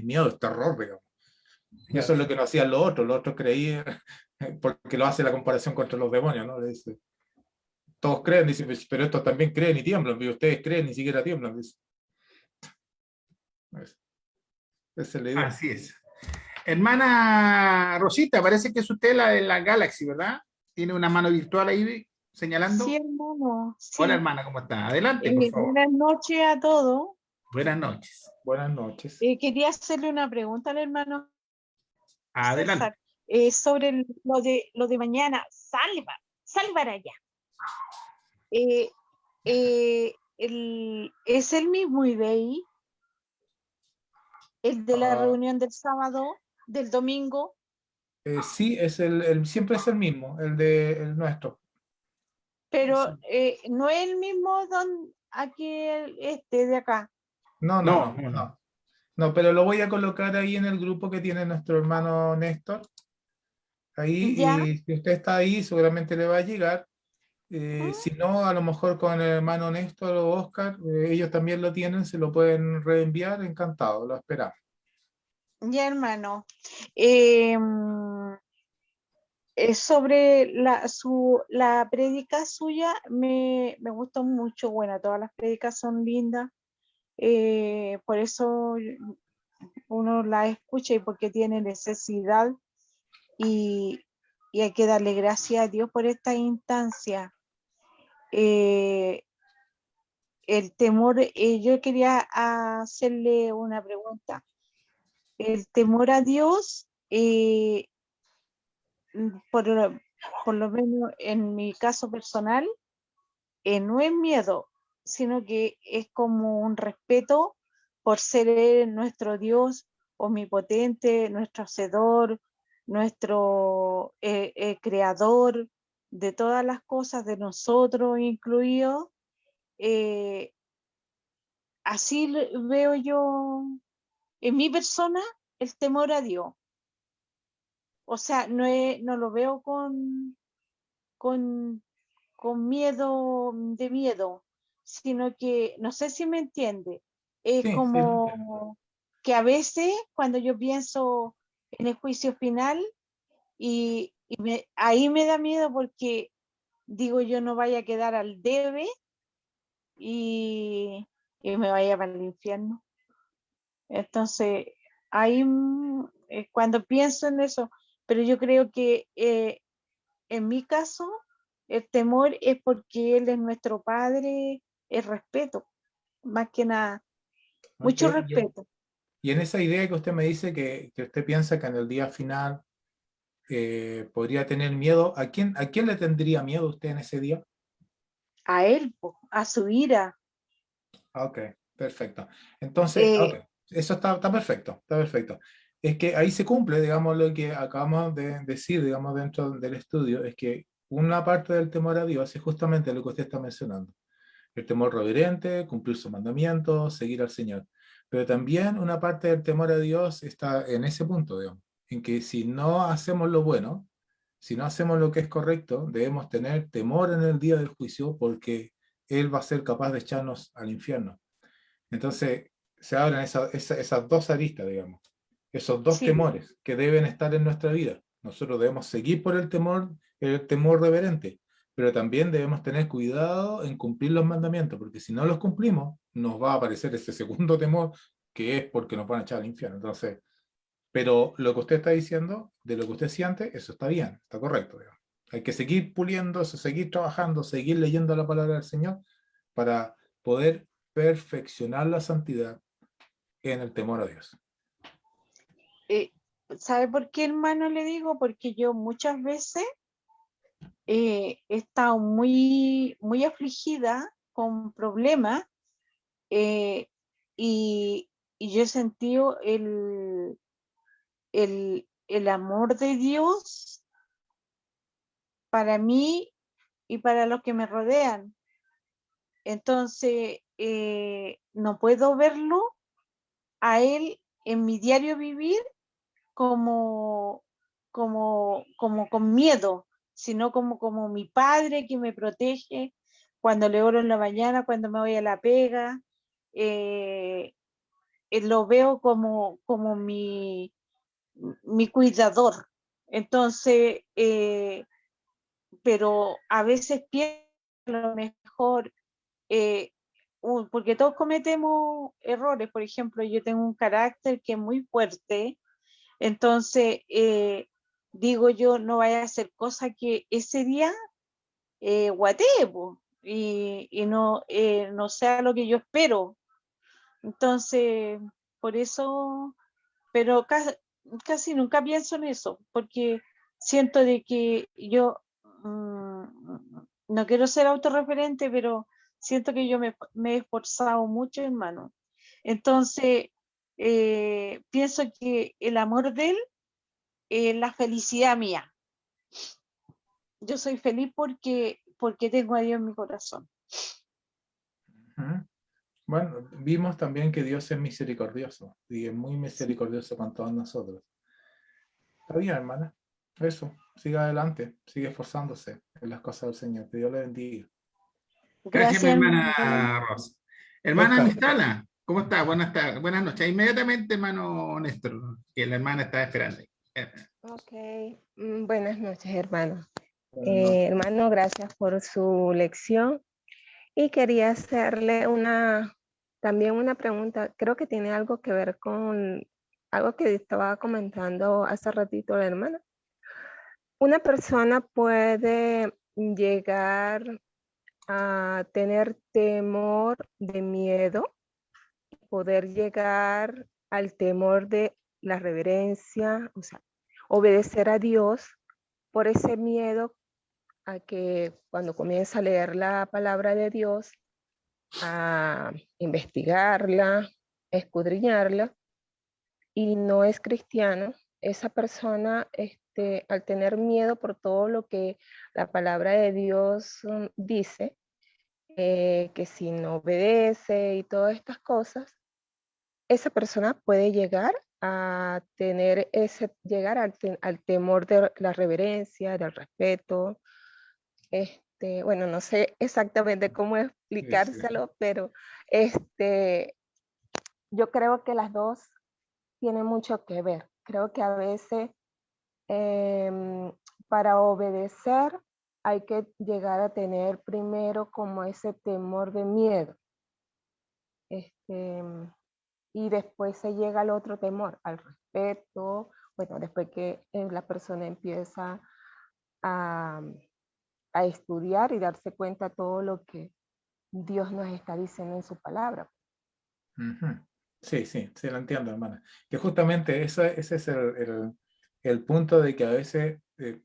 miedo, es terror, digamos. Y eso es lo que no hacían los otros creían, porque lo hace la comparación contra los demonios, ¿no? Le dice, todos creen, dice, pero estos también creen y tiemblan, y ustedes creen ni siquiera tiemblan, dice. Esa es la idea. Así es. Hermana Rosita, parece que es usted la de la Galaxy, ¿verdad? Tiene una mano virtual ahí señalando. Sí, hermano. Sí. Hola, hermana, ¿cómo está? Adelante, por favor. Buenas noches a todos. Buenas noches. Buenas noches. Quería hacerle una pregunta al hermano Adelante. César, sobre lo de mañana. Salva allá. ¿Es el mismo IBI? ¿El de la reunión del sábado, del domingo? Sí, es siempre es el mismo, el nuestro. Pero no es el mismo aquí de acá. No, pero lo voy a colocar ahí en el grupo que tiene nuestro hermano Néstor. Ahí, ¿Ya? y si usted está ahí, seguramente le va a llegar. Si no, a lo mejor con el hermano Néstor o Oscar, ellos también lo tienen, se lo pueden reenviar, encantado, lo esperamos. Ya, hermano. Sobre la prédica suya, me gustó mucho. Bueno, todas las prédicas son lindas. Por eso uno la escucha y porque tiene necesidad y hay que darle gracias a Dios por esta instancia. El temor, yo quería hacerle una pregunta. El temor a Dios, por lo menos en mi caso personal, no es miedo, sino que es como un respeto por ser nuestro Dios omnipotente, nuestro hacedor, nuestro creador de todas las cosas, de nosotros incluidos. Así veo yo en mi persona el temor a Dios. O sea, no lo veo con miedo de miedo, sino que, no sé si me entiende, es Sí, como que a veces cuando yo pienso en el juicio final ahí me da miedo porque digo yo no vaya a quedar al debe y me vaya para el infierno. Entonces, ahí cuando pienso en eso, pero yo creo que en mi caso, el temor es porque Él es nuestro Padre, es respeto, más que nada, mucho respeto. Y en esa idea que usted me dice que usted piensa que en el día final podría tener miedo, ¿a quién le tendría miedo usted en ese día? A Él, a su ira. Ok, perfecto. Entonces, okay, eso está perfecto, está perfecto. Es que ahí se cumple, digamos, lo que acabamos de decir, digamos, dentro del estudio, es que una parte del temor a Dios es justamente lo que usted está mencionando. El temor reverente, cumplir sus mandamientos, seguir al Señor. Pero también una parte del temor a Dios está en ese punto, digamos, en que si no hacemos lo bueno, si no hacemos lo que es correcto, debemos tener temor en el día del juicio porque Él va a ser capaz de echarnos al infierno. Entonces, se abren esas dos aristas, digamos, esos dos temores que deben estar en nuestra vida. Nosotros debemos seguir por el temor reverente, pero también debemos tener cuidado en cumplir los mandamientos, porque si no los cumplimos, nos va a aparecer ese segundo temor, que es porque nos van a echar al infierno. Entonces, pero lo que usted está diciendo, de lo que usted siente, eso está bien, está correcto, digamos. Hay que seguir puliendo, seguir trabajando, seguir leyendo la palabra del Señor para poder perfeccionar la santidad en el temor a Dios. ¿Sabe por qué, hermano, le digo? Porque yo muchas veces he estado muy, muy afligida con problemas y, y yo he sentido el amor de Dios para mí y para los que me rodean. Entonces, no puedo verlo a Él en mi diario vivir como con miedo, sino como mi padre que me protege cuando le oro en la mañana, cuando me voy a la pega, lo veo como mi cuidador. Entonces, pero a veces pienso a lo mejor, porque todos cometemos errores. Por ejemplo, yo tengo un carácter que es muy fuerte, entonces digo yo, no vaya a hacer cosa que ese día guatee, po, y no sea lo que yo espero. Entonces, por eso, pero casi nunca pienso en eso, porque siento de que yo no quiero ser autorreferente, pero siento que yo me he esforzado mucho, hermano. Entonces, pienso que el amor de él es la felicidad mía. Yo soy feliz porque tengo a Dios en mi corazón. Bueno, vimos también que Dios es misericordioso y es muy misericordioso con todos nosotros. Está bien, hermana. Eso, siga adelante, sigue esforzándose en las cosas del Señor. Que Dios le bendiga. Gracias, mi Gracias, hermana Rosa. Hermana Oscar. Mistala, ¿cómo está? Buenas tardes, buenas noches. Inmediatamente, hermano Néstor, que la hermana está esperando. Ok, buenas noches, hermano. Buenas noches. Hermano, gracias por su lección. Y quería hacerle también una pregunta. Creo que tiene algo que ver con algo que estaba comentando hace ratito la hermana. Una persona puede llegar a tener temor de miedo, poder llegar al temor de la reverencia, o sea, obedecer a Dios por ese miedo a que cuando comienza a leer la palabra de Dios, a investigarla, escudriñarla, y no es cristiano, esa persona, al tener miedo por todo lo que la palabra de Dios dice, que si no obedece y todas estas cosas, esa persona puede llegar a tener llegar al temor de la reverencia, del respeto. Bueno, no sé exactamente cómo explicárselo, pero yo creo que las dos tienen mucho que ver. Creo que a veces para obedecer hay que llegar a tener primero como ese temor de miedo. Y después se llega al otro temor, al respeto, bueno, después que la persona empieza a estudiar y darse cuenta de todo lo que Dios nos está diciendo en su palabra. Sí, lo entiendo, hermana. Que justamente ese es el punto de que a veces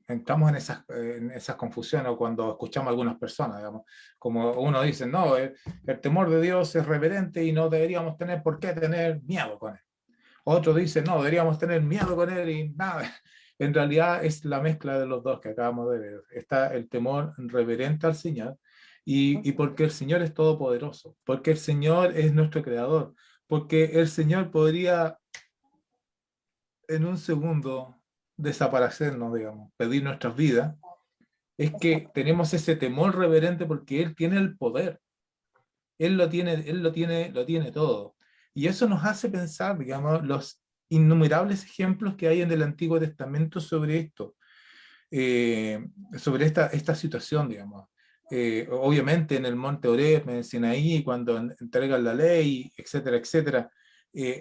entramos en esas confusiones o cuando escuchamos a algunas personas, digamos, como uno dice, no, el temor de Dios es reverente y no deberíamos tener por qué tener miedo con él. Otro dice, no, deberíamos tener miedo con él y nada. En realidad es la mezcla de los dos que acabamos de ver. Está el temor reverente al Señor y porque el Señor es todopoderoso, porque el Señor es nuestro creador, porque el Señor podría en un segundo desaparecernos, digamos, pedir nuestras vidas. Es que tenemos ese temor reverente porque Él tiene el poder. Él lo tiene todo. Y eso nos hace pensar, digamos, los innumerables ejemplos que hay en el Antiguo Testamento sobre esto. sobre esta situación, digamos. Obviamente en el monte Oreb, en Sinaí, cuando entregan la ley, etcétera, etcétera.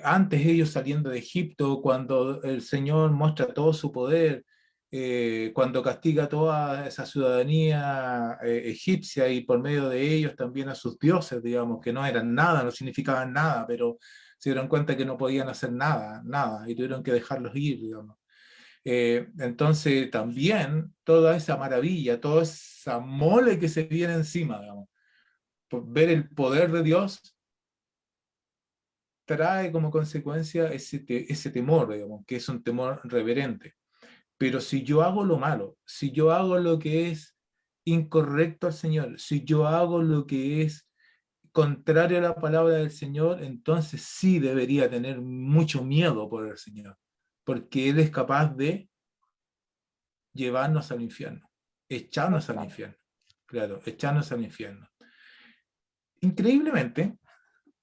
Antes ellos saliendo de Egipto, cuando el Señor muestra todo su poder, cuando castiga toda esa ciudadanía egipcia y por medio de ellos también a sus dioses, digamos, que no eran nada, no significaban nada, pero se dieron cuenta que no podían hacer nada, y tuvieron que dejarlos ir, digamos. Entonces también toda esa maravilla, toda esa mole que se viene encima, digamos, por ver el poder de Dios, trae como consecuencia ese temor, digamos, que es un temor reverente. Pero si yo hago lo malo, si yo hago lo que es incorrecto al Señor, si yo hago lo que es contrario a la palabra del Señor, entonces sí debería tener mucho miedo por el Señor, porque Él es capaz de llevarnos al infierno, echarnos al infierno, claro, echarnos al infierno. Increíblemente,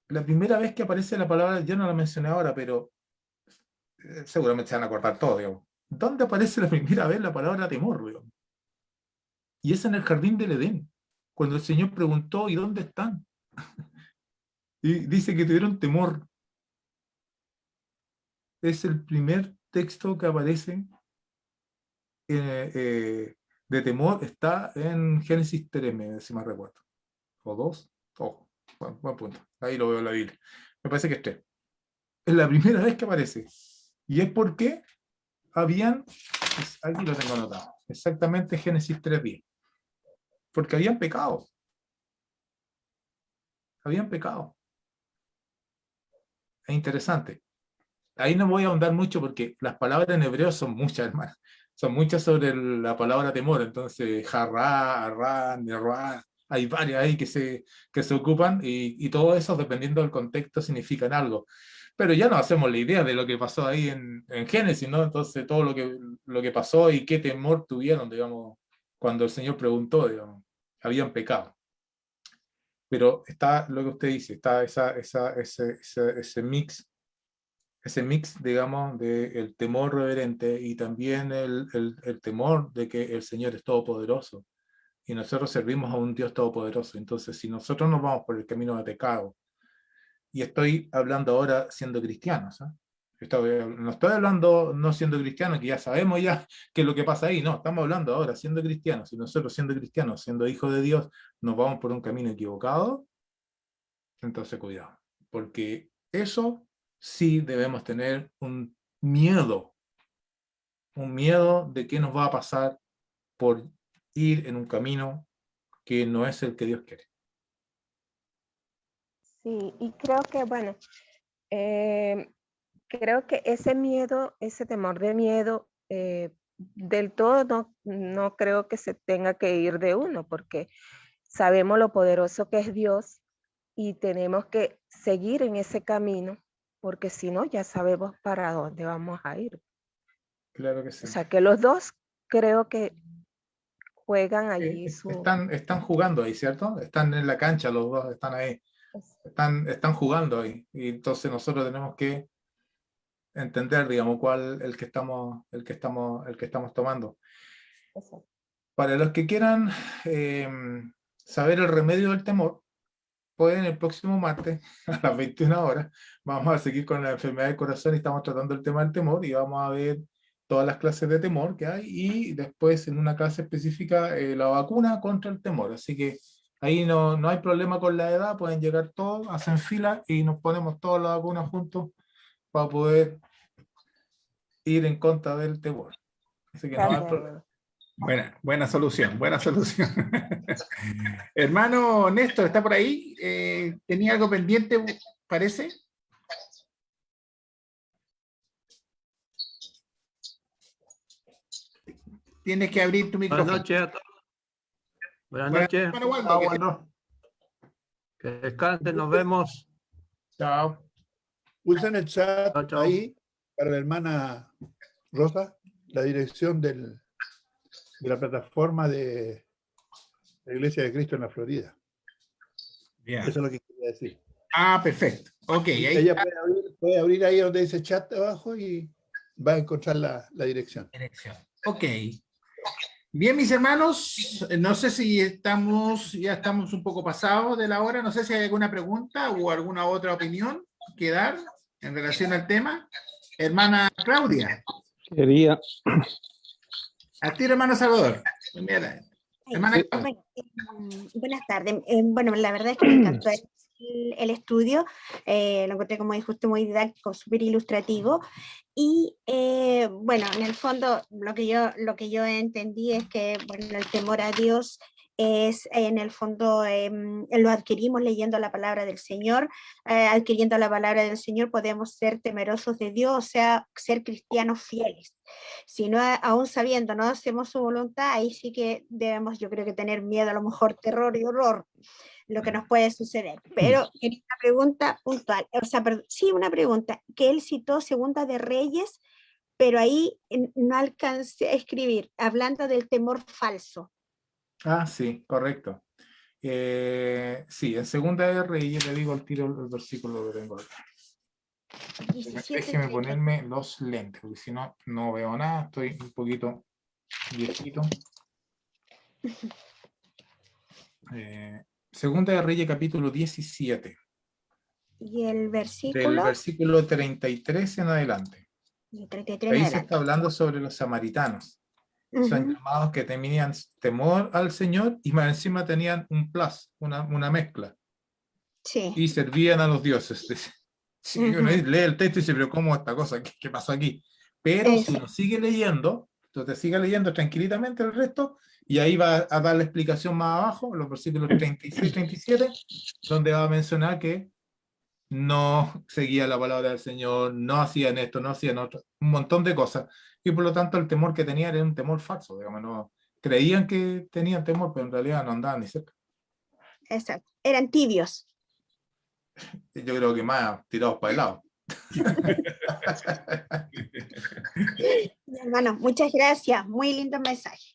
la primera vez que aparece la palabra, yo no la mencioné ahora, pero seguramente se van a acordar todo, digamos. ¿Dónde aparece la primera vez la palabra temor, digamos? Y es en el jardín del Edén, cuando el Señor preguntó, ¿y dónde están? Y dice que tuvieron temor. Es el primer texto que aparece de temor, está en Génesis 3, si me recuerdo. ¿O 2? Oh, buen punto. Ahí lo veo en la Biblia. Me parece que es 3. Es la primera vez que aparece. Y es porque habían, aquí lo tengo anotado, exactamente Génesis 3:10. Porque habían pecado. Habían pecado. Es interesante. Ahí no voy a ahondar mucho porque las palabras en hebreo son muchas, hermanas. Son muchas sobre la palabra temor. Entonces, jarrá, arrá, nerrá, hay varias ahí que se ocupan y todo eso, dependiendo del contexto, significan algo. Pero ya nos hacemos la idea de lo que pasó ahí en Génesis, ¿no? Entonces, todo lo que pasó y qué temor tuvieron, digamos, cuando el Señor preguntó, digamos, habían pecado. Pero está lo que usted dice, está ese mix, digamos, del temor reverente y también el temor de que el Señor es todopoderoso y nosotros servimos a un Dios todopoderoso. Entonces, si nosotros nos vamos por el camino de pecado, y estoy hablando ahora siendo cristianos, ¿eh? No estoy hablando no siendo cristiano, que ya sabemos ya qué es lo que pasa ahí, no, estamos hablando ahora siendo cristianos. Si nosotros siendo cristianos, siendo hijos de Dios, nos vamos por un camino equivocado, entonces cuidado, porque eso sí debemos tener un miedo de qué nos va a pasar por ir en un camino que no es el que Dios quiere. Sí, y creo que, bueno, creo que ese miedo, ese temor de miedo, del todo no creo que se tenga que ir de uno, porque sabemos lo poderoso que es Dios y tenemos que seguir en ese camino, porque si no, ya sabemos para dónde vamos a ir. Claro que sí. O sea, que los dos creo que juegan allí su... Están jugando ahí, ¿cierto? Están en la cancha, los dos están ahí. Están jugando ahí. Y entonces nosotros tenemos que entender, digamos, cuál el que estamos tomando. Exacto. Para los que quieran saber el remedio del temor, pueden el próximo martes a las 21 horas, vamos a seguir con la enfermedad del corazón y estamos tratando el tema del temor y vamos a ver todas las clases de temor que hay y después en una clase específica la vacuna contra el temor. Así que ahí no hay problema con la edad, pueden llegar todos, hacen fila y nos ponemos todas las vacunas juntos para poder ir en contra del temor. Así que no hay problema. Buena solución, buena solución. Hermano Néstor, ¿está por ahí? ¿Tenía algo pendiente, parece? Tienes que abrir tu micrófono. Buenas noches a todos. Buenas noches. Bueno. Que descansen, nos vemos. Chao. Usen el chat Chao, chao. ahí para la hermana Rosa, la dirección de la plataforma de la Iglesia de Cristo en la Florida. Bien. Eso es lo que quería decir. Ah, perfecto. Ok. Ahí Ella puede abrir ahí donde dice chat abajo y va a encontrar la dirección. Ok. Bien, mis hermanos, no sé si ya estamos un poco pasados de la hora, no sé si hay alguna pregunta o alguna otra opinión que dar en relación al tema. Hermana Claudia. Quería, A ti, hermano Salvador. Mira, hermana Claudia. Buenas tardes. Bueno, la verdad es que me encantó el estudio, lo encontré, como dijo usted, muy didáctico, súper ilustrativo. Y bueno, en el fondo lo que yo entendí es que bueno, el temor a Dios es en el fondo lo adquirimos leyendo la palabra del Señor. Adquiriendo la palabra del Señor podemos ser temerosos de Dios, o sea, ser cristianos fieles. Si no, aún sabiendo, no hacemos su voluntad, ahí sí que debemos, yo creo que tener miedo, a lo mejor terror y horror, lo que nos puede suceder. Pero quería una pregunta puntual, o sea, sí, una pregunta, que él citó Segunda de Reyes, pero ahí no alcancé a escribir, hablando del temor falso. Ah, sí, correcto. Sí, en Segunda de Reyes, le digo al tiro el versículo que tengo acá. 17, Déjeme ponerme los lentes, porque si no, no veo nada, estoy un poquito viejito. Segunda de Reyes, capítulo 17. Y el Del versículo, versículo 33 en adelante. y 33 Ahí en se está adelante. hablando sobre los samaritanos. Son Ujú, llamados que tenían temor al Señor y más encima tenían un plus, una mezcla. sí. Y servían a los dioses. Sí, uno Ujú, lee el texto y dice, pero ¿cómo esta cosa? ¿Qué pasó aquí? Pero si uno sigue leyendo, entonces sigue leyendo tranquilamente el resto, y ahí va a dar la explicación más abajo, los versículos 36-37, donde va a mencionar que no seguía la palabra del Señor, no hacían esto, no hacían otro, un montón de cosas. Y por lo tanto el temor que tenían era un temor falso, digamos, no, creían que tenían temor, pero en realidad no andaban ni cerca. exacto. Eran tibios. Yo creo que más tirados para el lado. Hermano, muchas gracias. Muy lindo mensaje.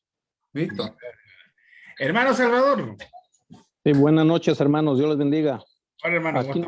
¿Listo? Hermano Salvador. buenas noches, hermanos. Dios les bendiga. Hola, hermano. Aquí,